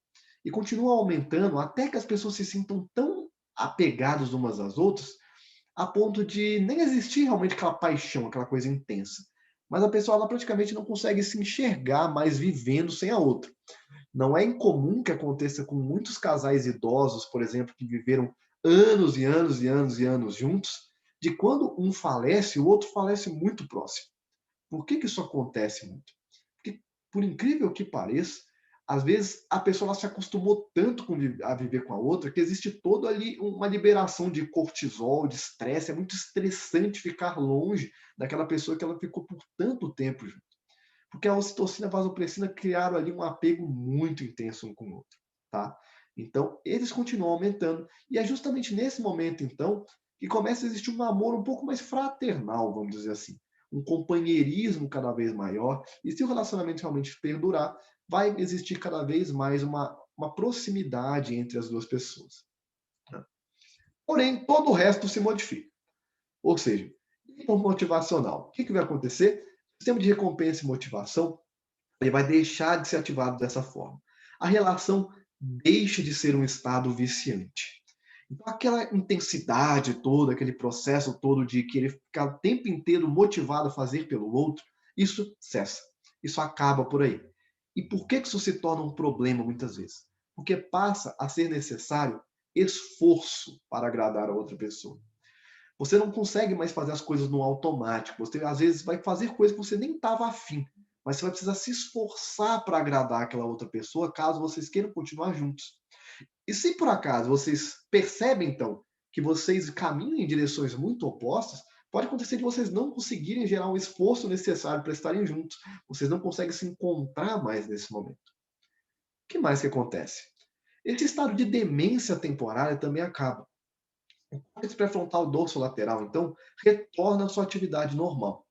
E continuam aumentando até que as pessoas se sintam tão apegadas umas às outras, a ponto de nem existir realmente aquela paixão, aquela coisa intensa. Mas a pessoa ela praticamente não consegue se enxergar mais vivendo sem a outra. Não é incomum que aconteça com muitos casais idosos, por exemplo, que viveram anos e anos e anos e anos juntos, de quando um falece, o outro falece muito próximo. Por que isso acontece muito? Porque por incrível que pareça, às vezes a pessoa ela se acostumou tanto a viver com a outra que existe toda ali uma liberação de cortisol, de estresse. É muito estressante ficar longe daquela pessoa que ela ficou por tanto tempo junto. Porque a ocitocina e a vasopressina criaram ali um apego muito intenso um com o outro, tá? Então, eles continuam aumentando. E é justamente nesse momento, então, que começa a existir um amor um pouco mais fraternal, vamos dizer assim. Um companheirismo cada vez maior. E se o relacionamento realmente perdurar, vai existir cada vez mais uma proximidade entre as duas pessoas. Né? Porém, todo o resto se modifica. Ou seja, por motivacional, o que vai acontecer? O sistema de recompensa e motivação ele vai deixar de ser ativado dessa forma. A relação deixa de ser um estado viciante. Então, aquela intensidade toda, aquele processo todo de querer ficar o tempo inteiro motivado a fazer pelo outro, isso cessa. Isso acaba por aí. E por que isso se torna um problema muitas vezes? Porque passa a ser necessário esforço para agradar a outra pessoa. Você não consegue mais fazer as coisas no automático. Você, às vezes, vai fazer coisas que você nem estava afim, mas você vai precisar se esforçar para agradar aquela outra pessoa, caso vocês queiram continuar juntos. E se por acaso vocês percebem, então, que vocês caminham em direções muito opostas, pode acontecer de vocês não conseguirem gerar um esforço necessário para estarem juntos. Vocês não conseguem se encontrar mais nesse momento. O que mais que acontece? Esse estado de demência temporária também acaba. O córtex pré-frontal dorsolateral, então, retorna à sua atividade normal.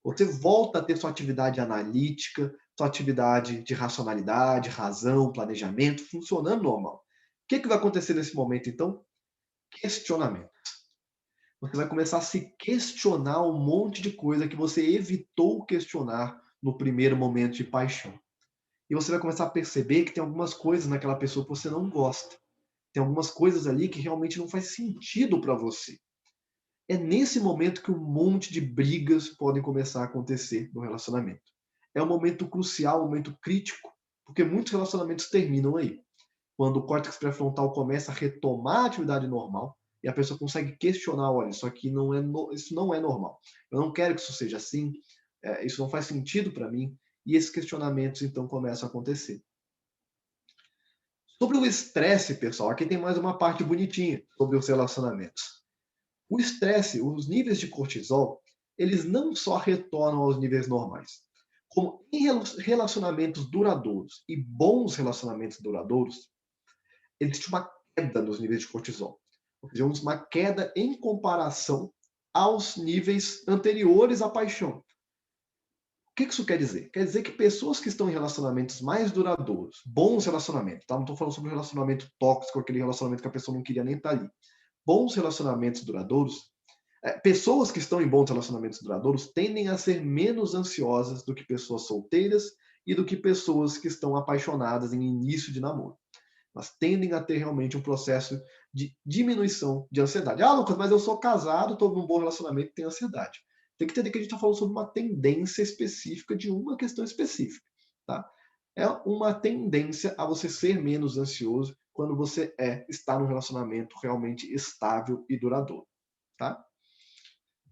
Você volta a ter sua atividade analítica, sua atividade de racionalidade, razão, planejamento, funcionando normal. O que vai acontecer nesse momento, então? Questionamento. Você vai começar a se questionar um monte de coisa que você evitou questionar no primeiro momento de paixão. E você vai começar a perceber que tem algumas coisas naquela pessoa que você não gosta. Tem algumas coisas ali que realmente não faz sentido para você. É nesse momento que um monte de brigas podem começar a acontecer no relacionamento. É um momento crucial, um momento crítico, porque muitos relacionamentos terminam aí. Quando o córtex pré-frontal começa a retomar a atividade normal e a pessoa consegue questionar, olha, isso aqui isso não é normal. Eu não quero que isso seja assim, isso não faz sentido para mim. E esses questionamentos, então, começam a acontecer. Sobre o estresse, pessoal, aqui tem mais uma parte bonitinha sobre os relacionamentos. O estresse, os níveis de cortisol, eles não só retornam aos níveis normais, como em relacionamentos duradouros e bons relacionamentos duradouros, existe uma queda nos níveis de cortisol. Ou seja, uma queda em comparação aos níveis anteriores à paixão. O que isso quer dizer? Quer dizer que pessoas que estão em relacionamentos mais duradouros, bons relacionamentos, tá? Não estou falando sobre um relacionamento tóxico, aquele relacionamento que a pessoa não queria nem estar ali. Bons relacionamentos duradouros, pessoas que estão em bons relacionamentos duradouros tendem a ser menos ansiosas do que pessoas solteiras e do que pessoas que estão apaixonadas em início de namoro. Elas tendem a ter realmente um processo de diminuição de ansiedade. Ah, Lucas, mas eu sou casado, estou num bom relacionamento e tenho ansiedade. Tem que entender que a gente está falando sobre uma tendência específica de uma questão específica. Tá? É uma tendência a você ser menos ansioso quando você está num relacionamento realmente estável e duradouro. Tá?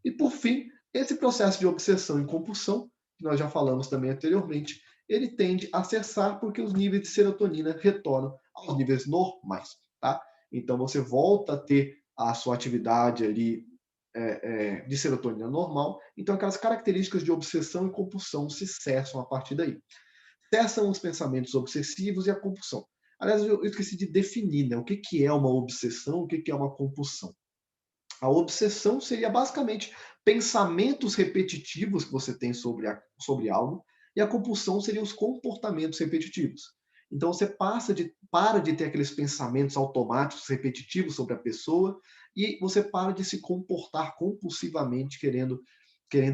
E, por fim, esse processo de obsessão e compulsão, que nós já falamos também anteriormente, ele tende a cessar porque os níveis de serotonina retornam aos níveis normais. Tá? Então, você volta a ter a sua atividade ali de serotonina normal. Então, aquelas características de obsessão e compulsão se cessam a partir daí. Cessam os pensamentos obsessivos e a compulsão. Aliás, eu esqueci de definir, né? O que é uma obsessão, o que é uma compulsão. A obsessão seria basicamente pensamentos repetitivos que você tem sobre algo, e a compulsão seriam os comportamentos repetitivos. Então você para de ter aqueles pensamentos automáticos repetitivos sobre a pessoa e você para de se comportar compulsivamente querendo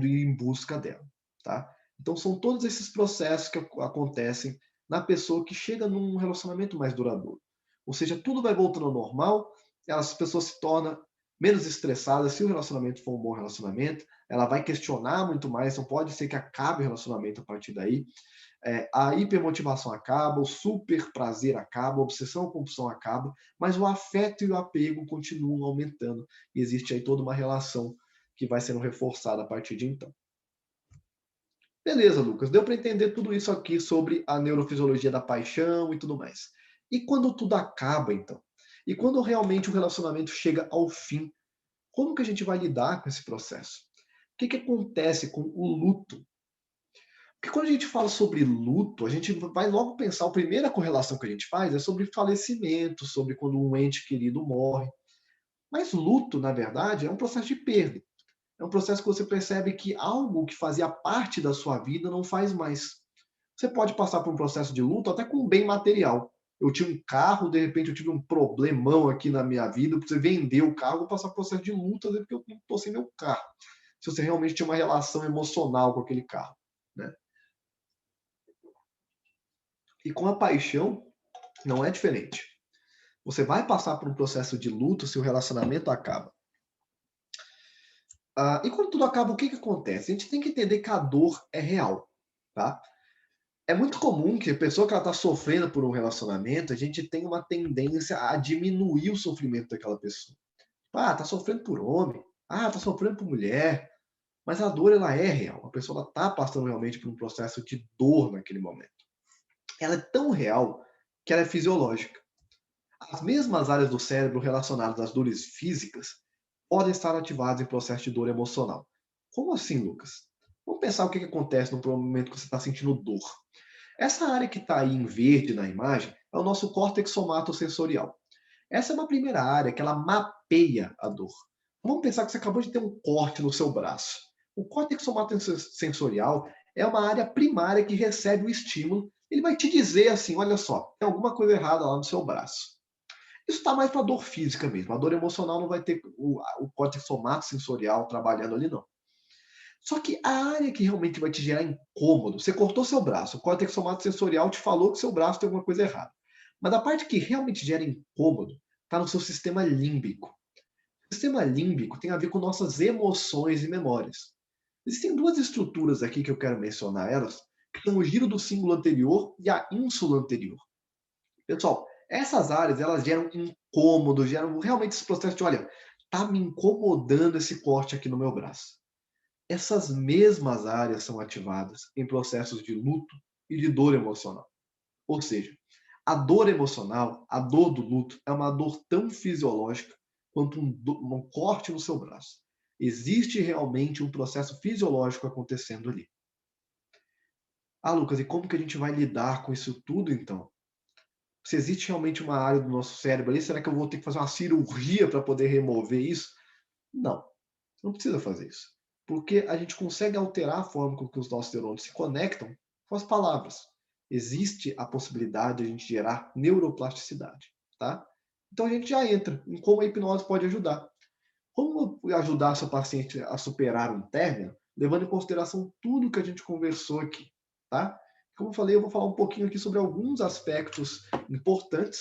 ir em busca dela, tá? Então são todos esses processos que acontecem na pessoa que chega num relacionamento mais duradouro. Ou seja, tudo vai voltando ao normal, as pessoas se tornam menos estressada. Se o relacionamento for um bom relacionamento, ela vai questionar muito mais, então pode ser que acabe o relacionamento a partir daí. A hipermotivação acaba, o super prazer acaba, a obsessão e compulsão acaba, mas o afeto e o apego continuam aumentando. E existe aí toda uma relação que vai sendo reforçada a partir de então. Beleza, Lucas, deu para entender tudo isso aqui sobre a neurofisiologia da paixão e tudo mais. E quando tudo acaba, então? E quando realmente o relacionamento chega ao fim, como que a gente vai lidar com esse processo? O que acontece com o luto? Porque quando a gente fala sobre luto, a gente vai logo pensar, a primeira correlação que a gente faz é sobre falecimento, sobre quando um ente querido morre. Mas luto, na verdade, é um processo de perda. É um processo que você percebe que algo que fazia parte da sua vida não faz mais. Você pode passar por um processo de luto até com um bem material. Eu tinha um carro, de repente eu tive um problemão aqui na minha vida, você vender o carro, vou passar por um processo de luto às vezes, porque eu não estou sem meu carro. Se você realmente tinha uma relação emocional com aquele carro. Né? E com a paixão, não é diferente. Você vai passar por um processo de luto se o relacionamento acaba. E quando tudo acaba, o que acontece? A gente tem que entender que a dor é real. Tá? É muito comum que a pessoa que está sofrendo por um relacionamento, a gente tem uma tendência a diminuir o sofrimento daquela pessoa. Tá sofrendo por homem, tá sofrendo por mulher, mas a dor ela é real. A pessoa está passando realmente por um processo de dor naquele momento. Ela é tão real que ela é fisiológica. As mesmas áreas do cérebro relacionadas às dores físicas podem estar ativadas em processo de dor emocional. Como assim, Lucas? Vamos pensar o que acontece no momento que você está sentindo dor. Essa área que está aí em verde na imagem é o nosso córtex somatosensorial. Essa é uma primeira área que ela mapeia a dor. Vamos pensar que você acabou de ter um corte no seu braço. O córtex somatosensorial é uma área primária que recebe o estímulo. Ele vai te dizer assim, olha só, tem alguma coisa errada lá no seu braço. Isso está mais para dor física mesmo. A dor emocional não vai ter o córtex somatosensorial trabalhando ali, não. Só que a área que realmente vai te gerar incômodo, você cortou seu braço, o córtex somatosensorial te falou que seu braço tem alguma coisa errada. Mas a parte que realmente gera incômodo está no seu sistema límbico. O sistema límbico tem a ver com nossas emoções e memórias. Existem duas estruturas aqui que eu quero mencionar elas, que são o giro do símbolo anterior e a ínsula anterior. Pessoal, essas áreas elas geram incômodo, geram realmente esse processo de, olha, tá me incomodando esse corte aqui no meu braço. Essas mesmas áreas são ativadas em processos de luto e de dor emocional. Ou seja, a dor emocional, a dor do luto, é uma dor tão fisiológica quanto um corte no seu braço. Existe realmente um processo fisiológico acontecendo ali. Lucas, e como que a gente vai lidar com isso tudo, então? Se existe realmente uma área do nosso cérebro ali, será que eu vou ter que fazer uma cirurgia para poder remover isso? Não, não precisa fazer isso. Porque a gente consegue alterar a forma com que os nossos neurônios se conectam com as palavras. Existe a possibilidade de a gente gerar neuroplasticidade, tá? Então a gente já entra em como a hipnose pode ajudar. Como ajudar seu paciente a superar um término, levando em consideração tudo que a gente conversou aqui, tá? Como eu falei, eu vou falar um pouquinho aqui sobre alguns aspectos importantes,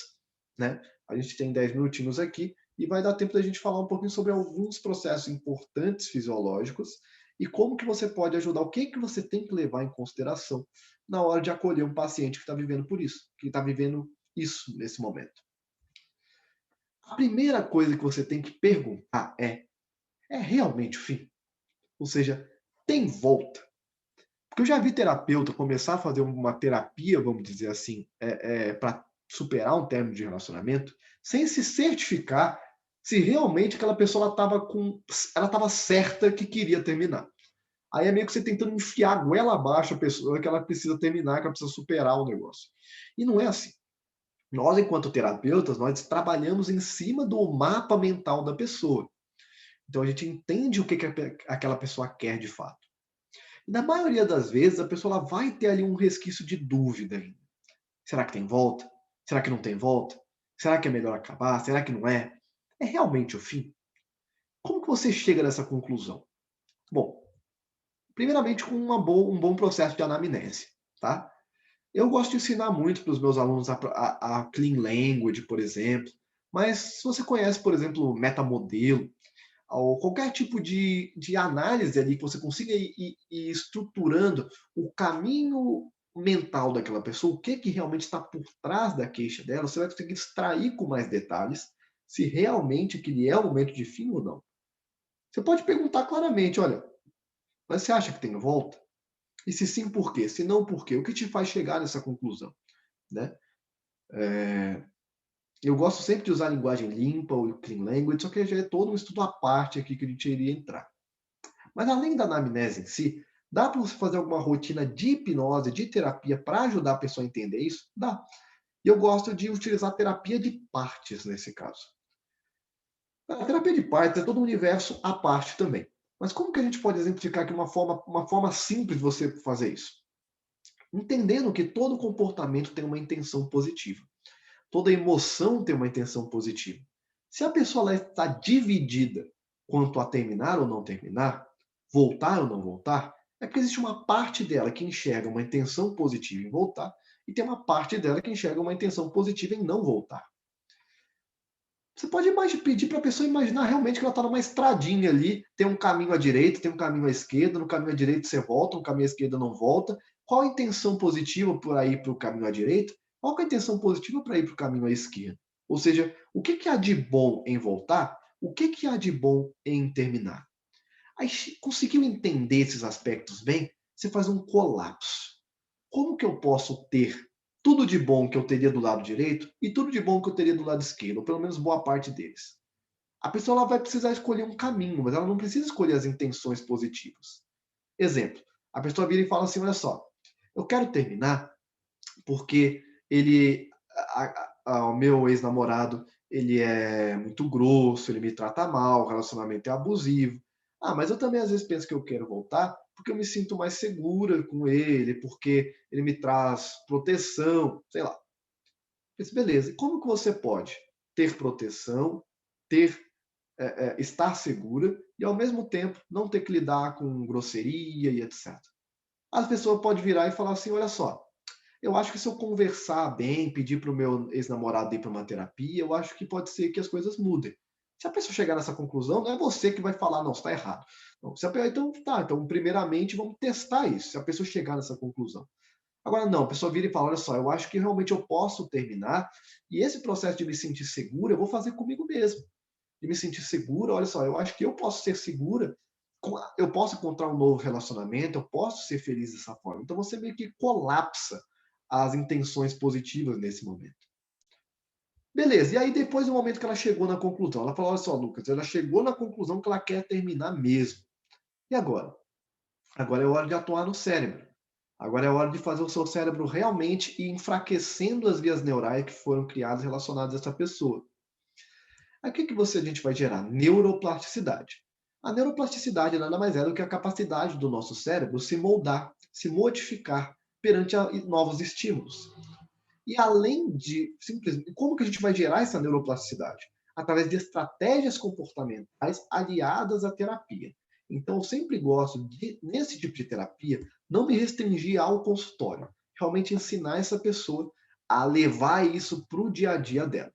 né? A gente tem 10 minutinhos aqui e vai dar tempo da gente falar um pouquinho sobre alguns processos importantes fisiológicos e como que você pode ajudar, o que que você tem que levar em consideração na hora de acolher um paciente que está vivendo por isso, que está vivendo isso nesse momento. A primeira coisa que você tem que perguntar é realmente o fim? Ou seja, tem volta? Porque eu já vi terapeuta começar a fazer uma terapia, vamos dizer assim, para superar um término de relacionamento, sem se certificar se realmente aquela pessoa estava certa que queria terminar. Aí é meio que você tentando enfiar a goela abaixo a pessoa que ela precisa terminar, que ela precisa superar o negócio. E não é assim. Nós, enquanto terapeutas, nós trabalhamos em cima do mapa mental da pessoa. Então a gente entende o que aquela pessoa quer de fato. E na maioria das vezes, a pessoa ela vai ter ali um resquício de dúvida ainda. Será que tem volta? Será que não tem volta? Será que é melhor acabar? Será que não é? É realmente o fim? Como que você chega nessa conclusão? Bom, primeiramente com um bom processo de anamnese, tá? Eu gosto de ensinar muito para os meus alunos a Clean Language, por exemplo, mas se você conhece, por exemplo, metamodelo, ou qualquer tipo de análise ali que você consiga ir estruturando o caminho mental daquela pessoa, o que que realmente está por trás da queixa dela, você vai conseguir extrair com mais detalhes se realmente aquele é o momento de fim ou não. Você pode perguntar claramente, olha, mas você acha que tem volta? E se sim, por quê? Se não, por quê? O que te faz chegar nessa conclusão, né? Eu gosto sempre de usar a linguagem limpa, o clean language, só que já é todo um estudo à parte aqui que a gente iria entrar. Mas além da anamnese em si, dá para você fazer alguma rotina de hipnose, de terapia, para ajudar a pessoa a entender isso? Dá. E eu gosto de utilizar terapia de partes nesse caso. A terapia de partes é todo um universo à parte também. Mas como que a gente pode exemplificar aqui uma forma simples de você fazer isso? Entendendo que todo comportamento tem uma intenção positiva. Toda emoção tem uma intenção positiva. Se a pessoa ela está dividida quanto a terminar ou não terminar, voltar ou não voltar, é porque existe uma parte dela que enxerga uma intenção positiva em voltar e tem uma parte dela que enxerga uma intenção positiva em não voltar. Você pode pedir para a pessoa imaginar realmente que ela está numa estradinha ali, tem um caminho à direita, tem um caminho à esquerda, no caminho à direita você volta, no caminho à esquerda não volta. Qual a intenção positiva para ir para o caminho à direita? Qual é a intenção positiva para ir para o caminho à esquerda? Ou seja, o que há de bom em voltar? O que há de bom em terminar? Aí, conseguiu entender esses aspectos bem? Você faz um colapso. Como que eu posso ter tudo de bom que eu teria do lado direito e tudo de bom que eu teria do lado esquerdo, ou pelo menos boa parte deles? A pessoa ela vai precisar escolher um caminho, mas ela não precisa escolher as intenções positivas. Exemplo, a pessoa vira e fala assim, olha só, eu quero terminar porque o meu ex-namorado, ele é muito grosso, ele me trata mal, o relacionamento é abusivo. Ah, mas eu também às vezes penso que eu quero voltar porque eu me sinto mais segura com ele, porque ele me traz proteção, sei lá. Mas beleza, e como que você pode ter proteção, ter estar segura e ao mesmo tempo não ter que lidar com grosseria e etc. As pessoas podem virar e falar assim, olha só, eu acho que se eu conversar bem, pedir para o meu ex-namorado ir para uma terapia, eu acho que pode ser que as coisas mudem. Se a pessoa chegar nessa conclusão, não é você que vai falar, não, está errado. Não, se a, então, tá, então, primeiramente, vamos testar isso, se a pessoa chegar nessa conclusão. Agora, não, a pessoa vira e fala, olha só, eu acho que realmente eu posso terminar, e esse processo de me sentir segura, eu vou fazer comigo mesmo. De me sentir segura, olha só, eu acho que eu posso ser segura, eu posso encontrar um novo relacionamento, eu posso ser feliz dessa forma. Então, você meio que colapsa as intenções positivas nesse momento. Beleza, e aí depois do momento que ela chegou na conclusão, ela falou, olha só, Lucas, ela chegou na conclusão que ela quer terminar mesmo. E agora? Agora é hora de atuar no cérebro. Agora é hora de fazer o seu cérebro realmente ir enfraquecendo as vias neurais que foram criadas relacionadas a essa pessoa. Aí o que a gente vai gerar? Neuroplasticidade. A neuroplasticidade nada mais é do que a capacidade do nosso cérebro se moldar, se modificar perante novos estímulos. E além de simplesmente, como que a gente vai gerar essa neuroplasticidade? Através de estratégias comportamentais aliadas à terapia. Então, eu sempre gosto de, nesse tipo de terapia, não me restringir ao consultório. Realmente ensinar essa pessoa a levar isso para o dia a dia dela.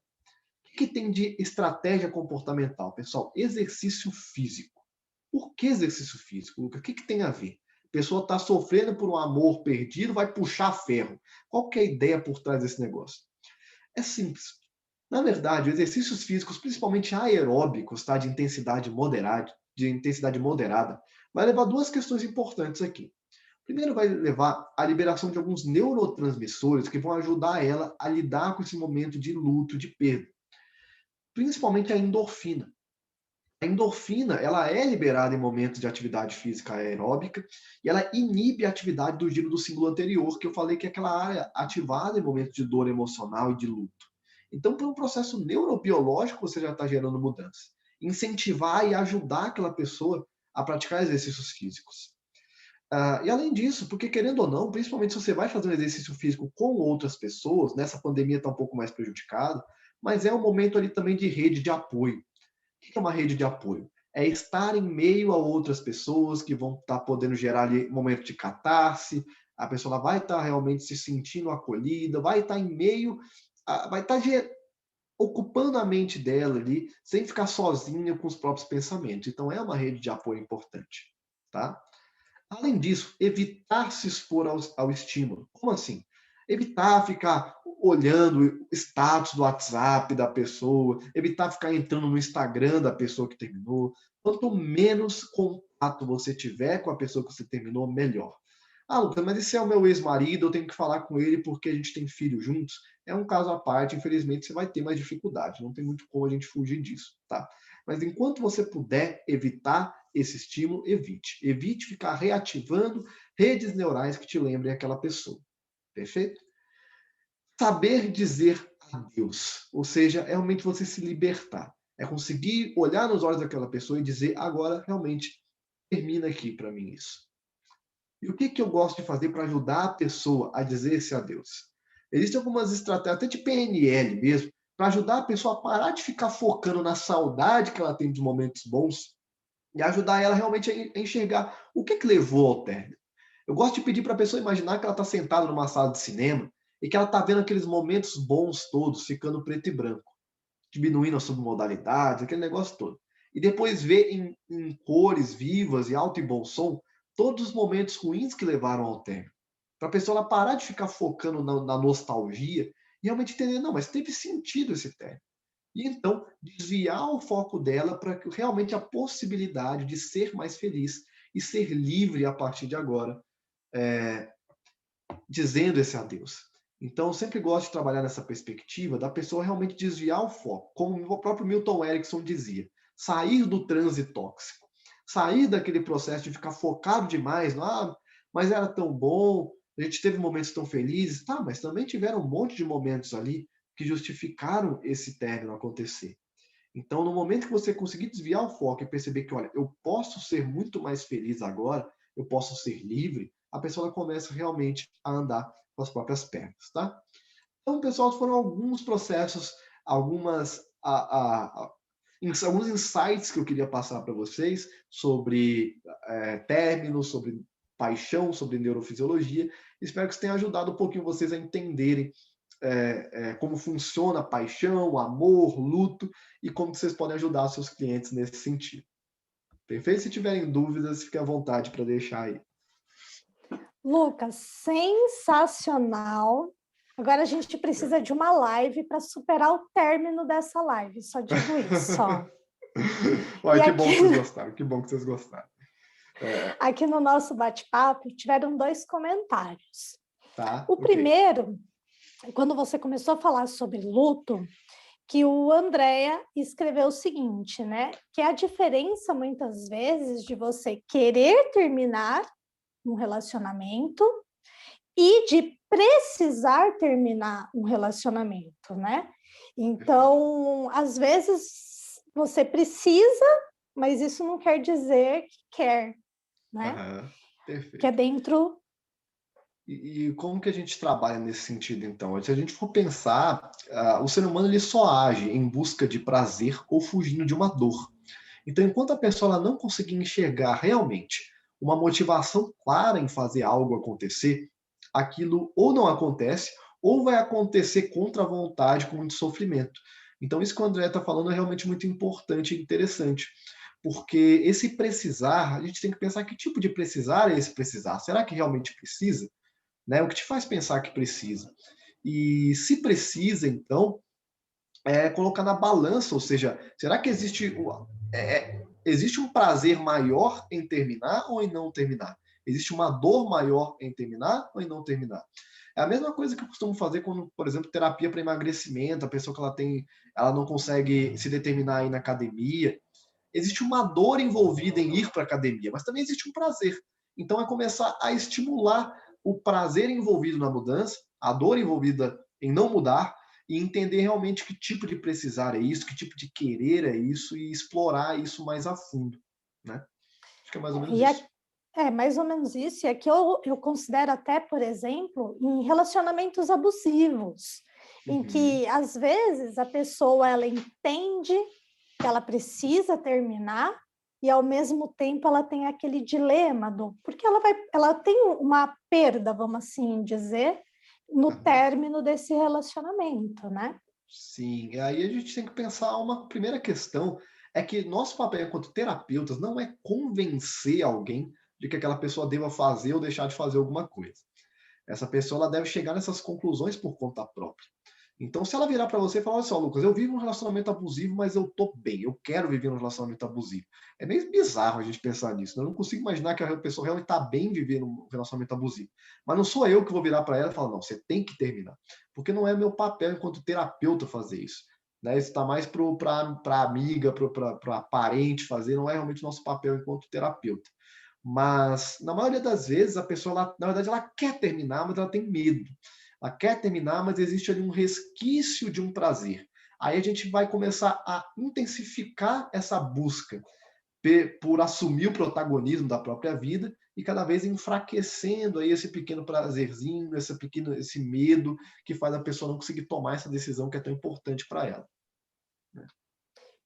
O que tem de estratégia comportamental, pessoal? Exercício físico. Por que exercício físico, Lucas? O que tem a ver? A pessoa está sofrendo por um amor perdido, vai puxar ferro. Qual que é a ideia por trás desse negócio? É simples. Na verdade, exercícios físicos, principalmente aeróbicos, tá? De intensidade moderada, vai levar duas questões importantes aqui. Primeiro, vai levar à liberação de alguns neurotransmissores que vão ajudar ela a lidar com esse momento de luto, de perda. Principalmente a endorfina. A endorfina, ela é liberada em momentos de atividade física aeróbica e ela inibe a atividade do giro do símbolo anterior, que eu falei que é aquela área ativada em momentos de dor emocional e de luto. Então, por um processo neurobiológico, você já está gerando mudança. Incentivar e ajudar aquela pessoa a praticar exercícios físicos. E além disso, porque querendo ou não, principalmente se você vai fazer um exercício físico com outras pessoas, nessa pandemia está um pouco mais prejudicado, mas é um momento ali também de rede de apoio. O que é uma rede de apoio? É estar em meio a outras pessoas que vão estar podendo gerar ali um momento de catarse, a pessoa vai estar realmente se sentindo acolhida, vai estar em meio, vai estar ocupando a mente dela ali, sem ficar sozinha com os próprios pensamentos. Então é uma rede de apoio importante, tá? Além disso, evitar se expor ao estímulo. Como assim? Evitar ficar olhando o status do WhatsApp da pessoa, evitar ficar entrando no Instagram da pessoa que terminou. Quanto menos contato você tiver com a pessoa que você terminou, melhor. Ah, Lucas, mas esse é o meu ex-marido, eu tenho que falar com ele porque a gente tem filho juntos. É um caso à parte, infelizmente você vai ter mais dificuldade, não tem muito como a gente fugir disso, tá? Mas enquanto você puder evitar esse estímulo, evite. Evite ficar reativando redes neurais que te lembrem aquela pessoa. Perfeito? Saber dizer adeus, ou seja, é realmente você se libertar. É conseguir olhar nos olhos daquela pessoa e dizer, agora realmente termina aqui para mim isso. E o que, que eu gosto de fazer para ajudar a pessoa a dizer esse adeus? Existem algumas estratégias, até de PNL mesmo, para ajudar a pessoa a parar de ficar focando na saudade que ela tem dos momentos bons e ajudar ela realmente a enxergar o que, que levou ao término. Eu gosto de pedir para a pessoa imaginar que ela está sentada numa sala de cinema e que ela está vendo aqueles momentos bons todos ficando preto e branco, diminuindo a submodalidade, aquele negócio todo. E depois ver em cores vivas e alto e bom som todos os momentos ruins que levaram ao término. Para a pessoa ela parar de ficar focando na nostalgia e realmente entender, não, mas teve sentido esse término. E então desviar o foco dela para que realmente a possibilidade de ser mais feliz e ser livre a partir de agora, dizendo esse adeus. Então, eu sempre gosto de trabalhar nessa perspectiva da pessoa realmente desviar o foco, como o próprio Milton Erickson dizia, sair do transe tóxico, sair daquele processo de ficar focado demais, mas era tão bom, a gente teve momentos tão felizes, tá, mas também tiveram um monte de momentos ali que justificaram esse término acontecer. Então, no momento que você conseguir desviar o foco e perceber que, olha, eu posso ser muito mais feliz agora, eu posso ser livre, a pessoa começa realmente a andar com as próprias pernas, tá? Então, pessoal, foram alguns processos, alguns insights que eu queria passar para vocês sobre términos, sobre paixão, sobre neurofisiologia. Espero que isso tenha ajudado um pouquinho vocês a entenderem como funciona a paixão, amor, luto e como vocês podem ajudar seus clientes nesse sentido. Perfeito? Se tiverem dúvidas, fique à vontade para deixar aí. Lucas, sensacional. Agora a gente precisa de uma live para superar o término dessa live, só digo isso. Uai, que bom que vocês gostaram, que bom que vocês gostaram. Aqui no nosso bate-papo tiveram 2 comentários. Tá, o primeiro, quando você começou a falar sobre luto, que o Andréa escreveu o seguinte, né? Que a diferença, muitas vezes, de você querer terminar um relacionamento e de precisar terminar um relacionamento, né? Então, às vezes, você precisa, mas isso não quer dizer que quer, né? Perfeito. Que é dentro... E como que a gente trabalha nesse sentido, então? Se a gente for pensar, o ser humano ele só age em busca de prazer ou fugindo de uma dor. Então, enquanto a pessoa ela não conseguir enxergar realmente uma motivação clara em fazer algo acontecer, aquilo ou não acontece, ou vai acontecer contra a vontade, com muito sofrimento. Então, isso que o André está falando é realmente muito importante e interessante, porque esse precisar, a gente tem que pensar que tipo de precisar é esse precisar. Será que realmente precisa? Né? O que te faz pensar que precisa? E se precisa, então, colocar na balança, ou seja, será que existe um prazer maior em terminar ou em não terminar? Existe uma dor maior em terminar ou em não terminar? É a mesma coisa que eu costumo fazer quando, por exemplo, terapia para emagrecimento, a pessoa que ela não consegue se determinar a ir na academia. Existe uma dor envolvida em ir para a academia, mas também existe um prazer. Então é começar a estimular o prazer envolvido na mudança, a dor envolvida em não mudar, e entender realmente que tipo de precisar é isso, que tipo de querer é isso, e explorar isso mais a fundo, né? Acho que é mais ou menos isso. É mais ou menos isso, e aqui eu considero até, por exemplo, em relacionamentos abusivos, em que, às vezes, a pessoa ela entende que ela precisa terminar e, ao mesmo tempo, ela tem aquele dilema, porque ela tem uma perda, vamos assim dizer, no término desse relacionamento, né? Sim, e aí a gente tem que pensar uma primeira questão, é que nosso papel enquanto terapeutas não é convencer alguém de que aquela pessoa deva fazer ou deixar de fazer alguma coisa. Essa pessoa ela deve chegar nessas conclusões por conta própria. Então, se ela virar para você e falar, olha só, Lucas, eu vivo um relacionamento abusivo, mas eu tô bem, eu quero viver um relacionamento abusivo. É meio bizarro a gente pensar nisso, né? Eu não consigo imaginar que a pessoa realmente está bem vivendo um relacionamento abusivo. Mas não sou eu que vou virar para ela e falar, não, você tem que terminar. Porque não é meu papel enquanto terapeuta fazer isso. Né? Isso está mais para a amiga, para a parente fazer, não é realmente nosso papel enquanto terapeuta. Mas, na maioria das vezes, a pessoa, na verdade, ela quer terminar, mas ela tem medo. Ela quer terminar, mas existe ali um resquício de um prazer. Aí a gente vai começar a intensificar essa busca por assumir o protagonismo da própria vida e cada vez enfraquecendo aí esse pequeno prazerzinho, esse medo que faz a pessoa não conseguir tomar essa decisão que é tão importante para ela.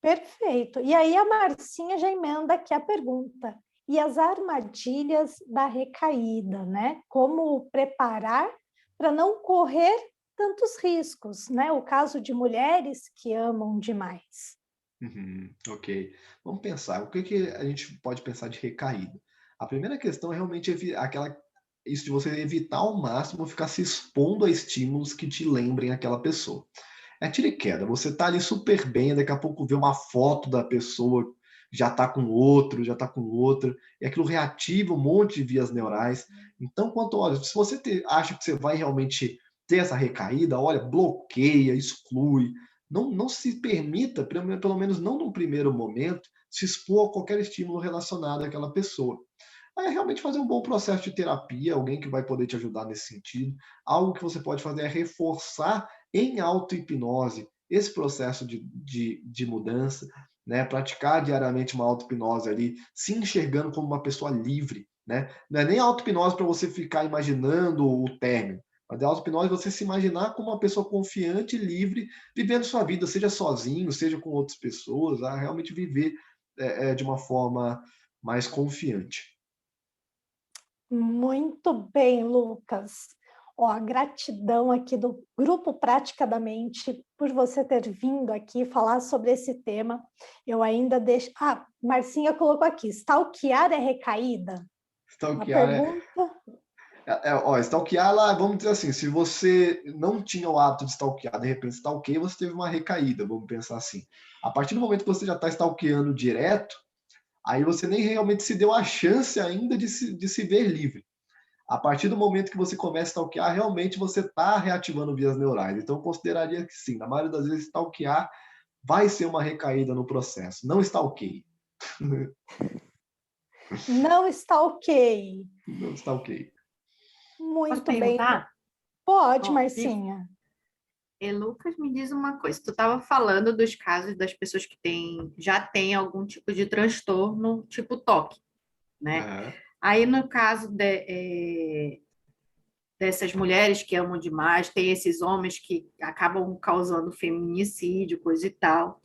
Perfeito. E aí a Marcinha já emenda aqui a pergunta. E as armadilhas da recaída, né? Como preparar para não correr tantos riscos, né? O caso de mulheres que amam demais. Ok. Vamos pensar. O que a gente pode pensar de recaída? A primeira questão é realmente isso de você evitar ao máximo ficar se expondo a estímulos que te lembrem aquela pessoa. É tiro e queda. Você tá ali super bem, daqui a pouco vê uma foto da pessoa, já tá com outro, já tá com outra, e aquilo reativa um monte de vias neurais. Então, olha, se você acha que você vai realmente ter essa recaída, olha, bloqueia, exclui. Não se permita, pelo menos não num primeiro momento, se expor a qualquer estímulo relacionado àquela pessoa. Aí é realmente fazer um bom processo de terapia, alguém que vai poder te ajudar nesse sentido. Algo que você pode fazer é reforçar em auto-hipnose esse processo de mudança, né? Praticar diariamente uma auto-hipnose ali, se enxergando como uma pessoa livre, né? Não é nem auto-hipnose para você ficar imaginando o término, mas é auto-hipnose você se imaginar como uma pessoa confiante e livre, vivendo sua vida, seja sozinho, seja com outras pessoas, a realmente viver de uma forma mais confiante. Muito bem, Lucas. Ó, gratidão aqui do Grupo Praticadamente por você ter vindo aqui falar sobre esse tema. Eu ainda deixo... Ah, Marcinha colocou aqui, stalkear é recaída? Uma Stalkear pergunta... stalkear, vamos dizer assim, se você não tinha o hábito de stalkear, de repente stalkeia, você teve uma recaída, vamos pensar assim. A partir do momento que você já está stalkeando direto, aí você nem realmente se deu a chance ainda de se ver livre. A partir do momento que você começa a stalkear, realmente você está reativando vias neurais. Então, eu consideraria que sim, na maioria das vezes, stalkear vai ser uma recaída no processo. Não stalkeie. Não está ok. Não stalkeie. Posso Muito bem. perguntar? Pode, Marcinha. Lucas, me diz uma coisa. Tu estava falando dos casos das pessoas que já têm algum tipo de transtorno, tipo TOC, né? Uhum. Aí, no caso dessas mulheres que amam demais, tem esses homens que acabam causando feminicídio, coisa e tal.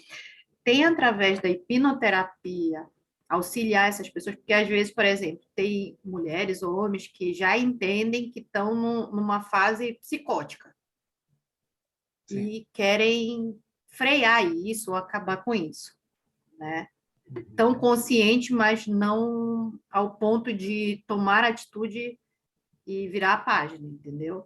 Tem, através da hipnoterapia, auxiliar essas pessoas, porque às vezes, por exemplo, tem mulheres ou homens que já entendem que estão numa fase psicótica. Sim. E querem frear isso ou acabar com isso, né? Tão consciente, mas não ao ponto de tomar atitude e virar a página, entendeu?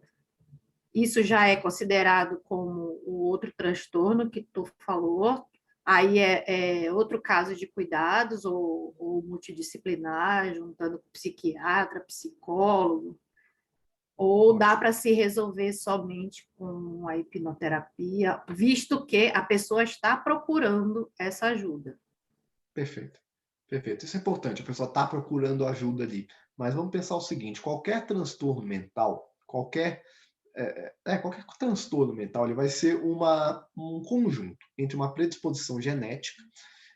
Isso já é considerado como o outro transtorno que tu falou. Aí é outro caso de cuidados ou multidisciplinar, juntando psiquiatra, psicólogo. Ou dá para se resolver somente com a hipnoterapia, visto que a pessoa está procurando essa ajuda. Perfeito. Perfeito. Isso é importante, a pessoa está procurando ajuda ali. Mas vamos pensar o seguinte, qualquer transtorno mental, qualquer transtorno mental, ele vai ser um conjunto entre uma predisposição genética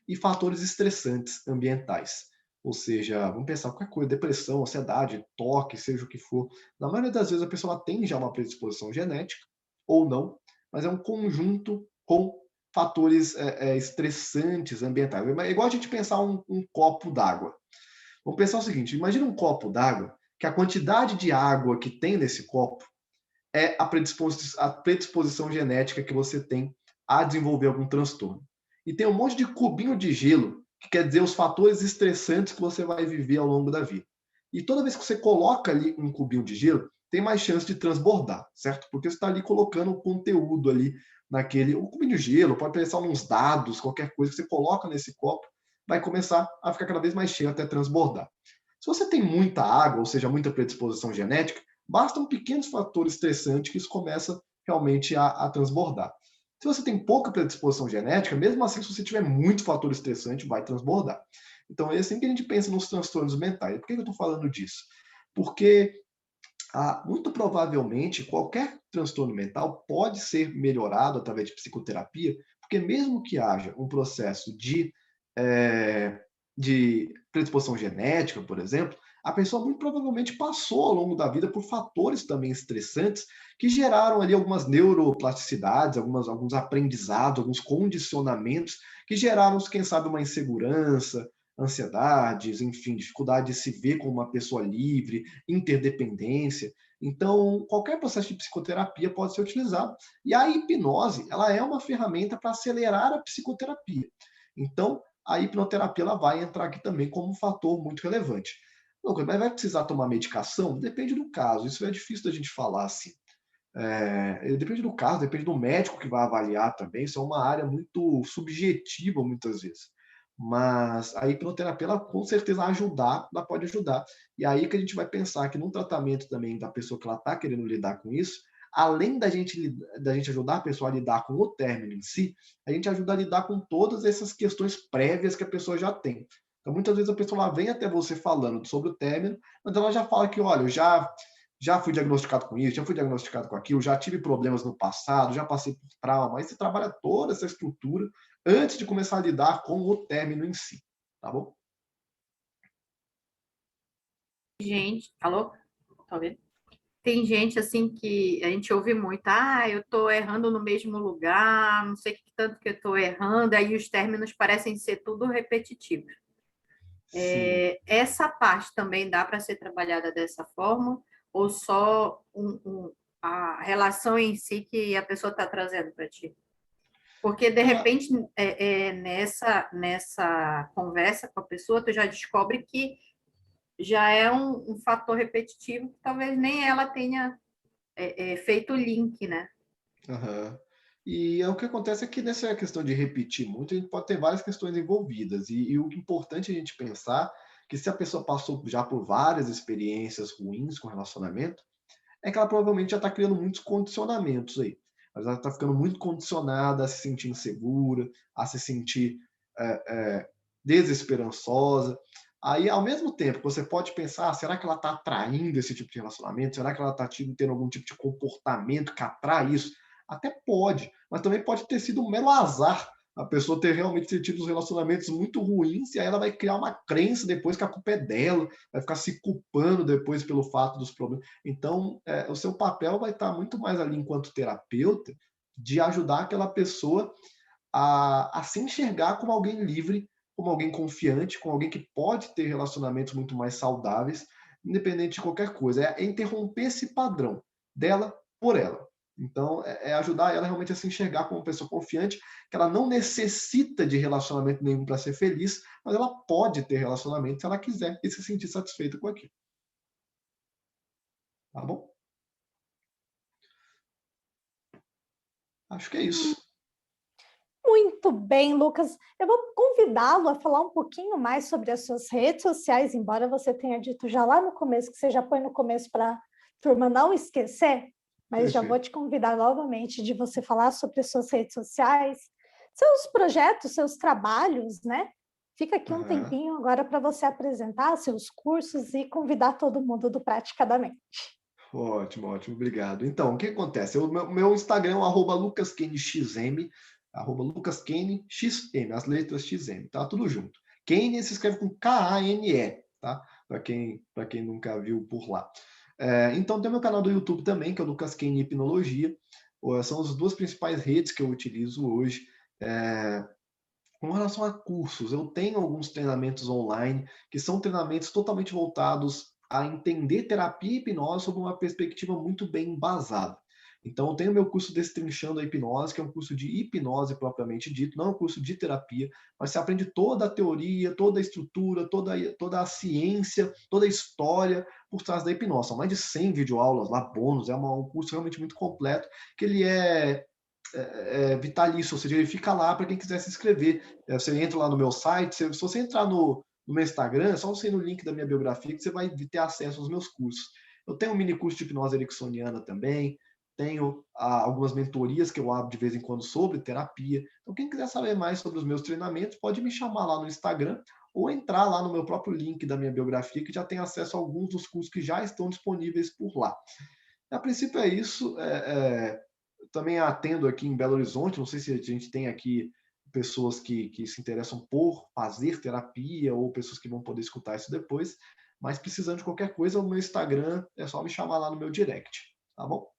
e fatores estressantes ambientais. Ou seja, vamos pensar qualquer coisa, depressão, ansiedade, toque, seja o que for. Na maioria das vezes a pessoa tem já uma predisposição genética, ou não, mas é um conjunto com fatores estressantes ambientais. É igual a gente pensar um copo d'água. Vamos pensar o seguinte, imagina um copo d'água, que a quantidade de água que tem nesse copo é a predisposição genética que você tem a desenvolver algum transtorno. E tem um monte de cubinho de gelo, que quer dizer os fatores estressantes que você vai viver ao longo da vida. E toda vez que você coloca ali um cubinho de gelo, tem mais chance de transbordar, certo? Porque você está ali colocando o conteúdo ali naquele, um cubinho de gelo, pode pensar uns dados, qualquer coisa que você coloca nesse copo, vai começar a ficar cada vez mais cheio até transbordar. Se você tem muita água, ou seja, muita predisposição genética, bastam pequenos fatores estressantes que isso começa realmente a transbordar. Se você tem pouca predisposição genética, mesmo assim, se você tiver muito fator estressante, vai transbordar. Então, é assim que a gente pensa nos transtornos mentais. Por que eu estou falando disso? Porque, muito provavelmente, qualquer transtorno mental pode ser melhorado através de psicoterapia, porque mesmo que haja um processo de predisposição genética, por exemplo, a pessoa muito provavelmente passou ao longo da vida por fatores também estressantes que geraram ali algumas neuroplasticidades, alguns aprendizados, alguns condicionamentos que geraram, quem sabe, uma insegurança, ansiedades, enfim, dificuldade de se ver como uma pessoa livre, interdependência. Então, qualquer processo de psicoterapia pode ser utilizado. E a hipnose, ela é uma ferramenta para acelerar a psicoterapia. Então, a hipnoterapia ela vai entrar aqui também como um fator muito relevante. Lucas, mas vai precisar tomar medicação? Depende do caso. Isso é difícil da gente falar assim. Depende do caso, depende do médico que vai avaliar também. Isso é uma área muito subjetiva, muitas vezes. Mas a hipnoterapia, ela com certeza ajudar, ela pode ajudar. E aí que a gente vai pensar que num tratamento também da pessoa que ela está querendo lidar com isso, além da gente ajudar a pessoa a lidar com o término em si, a gente ajuda a lidar com todas essas questões prévias que a pessoa já tem. Então, muitas vezes a pessoa lá vem até você falando sobre o término, mas ela já fala que, olha, eu já fui diagnosticado com isso, já fui diagnosticado com aquilo, já tive problemas no passado, já passei por trauma. Aí você trabalha toda essa estrutura antes de começar a lidar com o término em si, tá bom? Gente, alô? Tá ouvindo? Tem gente assim que a gente ouve muito, eu tô errando no mesmo lugar, não sei que tanto que eu tô errando, aí os términos parecem ser tudo repetitivos. Sim. Essa parte também dá para ser trabalhada dessa forma, ou só a relação em si que a pessoa está trazendo para ti? Porque, de repente, nessa conversa com a pessoa, tu já descobre que já é um fator repetitivo que talvez nem ela tenha feito o link, né? Uhum. E o que acontece é que nessa questão de repetir muito, a gente pode ter várias questões envolvidas. E o importante é a gente pensar que se a pessoa passou já por várias experiências ruins com relacionamento, é que ela provavelmente já está criando muitos condicionamentos aí. Ela está ficando muito condicionada a se sentir insegura, a se sentir desesperançosa. Aí, ao mesmo tempo, você pode pensar, será que ela está atraindo esse tipo de relacionamento? Será que ela está tendo algum tipo de comportamento que atrai isso? Até pode, mas também pode ter sido um mero azar a pessoa ter realmente tido os relacionamentos muito ruins e aí ela vai criar uma crença depois que a culpa é dela, vai ficar se culpando depois pelo fato dos problemas. Então, o seu papel vai estar muito mais ali enquanto terapeuta de ajudar aquela pessoa a se enxergar como alguém livre, como alguém confiante, como alguém que pode ter relacionamentos muito mais saudáveis, independente de qualquer coisa. É interromper esse padrão dela por ela. Então, é ajudar ela realmente a se enxergar como uma pessoa confiante, que ela não necessita de relacionamento nenhum para ser feliz, mas ela pode ter relacionamento se ela quiser e se sentir satisfeita com aquilo. Tá bom? Acho que é isso. Muito bem, Lucas. Eu vou convidá-lo a falar um pouquinho mais sobre as suas redes sociais, embora você tenha dito já lá no começo, que você já põe no começo para a turma não esquecer, mas já vou te convidar novamente de você falar sobre as suas redes sociais, seus projetos, seus trabalhos, né? Fica aqui um tempinho agora para você apresentar seus cursos e convidar todo mundo do Praticadamente. Ótimo, ótimo, obrigado. Então, o que acontece? O meu Instagram é @lucaskenixm, @lucaskenixm, as letras XM, tá? Tudo junto. Kane se escreve com Kane, tá? Para quem nunca viu por lá. Então, tem meu canal do YouTube também, que é o Lucas Kane Hipnologia. São as duas principais redes que eu utilizo hoje. Com relação a cursos, eu tenho alguns treinamentos online, que são treinamentos totalmente voltados a entender terapia e hipnose sob uma perspectiva muito bem embasada. Então, eu tenho meu curso Destrinchando a Hipnose, que é um curso de hipnose propriamente dito, não é um curso de terapia, mas você aprende toda a teoria, toda a estrutura, toda a ciência, toda a história por trás da hipnose. São mais de 100 videoaulas lá, bônus, é um curso realmente muito completo, que ele é vitalício, ou seja, ele fica lá para quem quiser se inscrever. Você entra lá no meu site, se você entrar no meu Instagram, é só você ir no link da minha biografia que você vai ter acesso aos meus cursos. Eu tenho um mini curso de hipnose ericksoniana também, tenho algumas mentorias que eu abro de vez em quando sobre terapia. Então, quem quiser saber mais sobre os meus treinamentos, pode me chamar lá no Instagram ou entrar lá no meu próprio link da minha biografia, que já tem acesso a alguns dos cursos que já estão disponíveis por lá. A princípio é isso. Também atendo aqui em Belo Horizonte, não sei se a gente tem aqui pessoas que se interessam por fazer terapia ou pessoas que vão poder escutar isso depois, mas precisando de qualquer coisa, o meu Instagram é só me chamar lá no meu direct, tá bom?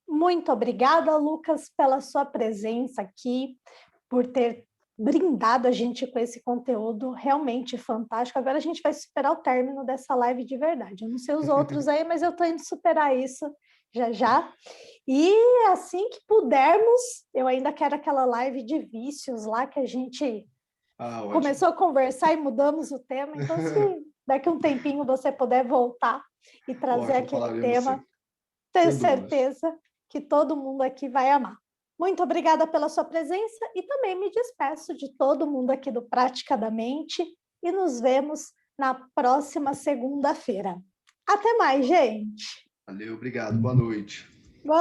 Muito obrigada, Lucas, pela sua presença aqui, por ter brindado a gente com esse conteúdo realmente fantástico. Agora a gente vai superar o término dessa live de verdade. Eu não sei os outros aí, mas eu estou indo superar isso já já. E assim que pudermos, eu ainda quero aquela live de vícios lá que a gente começou a conversar e mudamos o tema. Então, se daqui a um tempinho você puder voltar e trazer aquele tema, tenho certeza que todo mundo aqui vai amar. Muito obrigada pela sua presença e também me despeço de todo mundo aqui do Praticadamente e nos vemos na próxima segunda-feira. Até mais, gente! Valeu, obrigado, boa noite.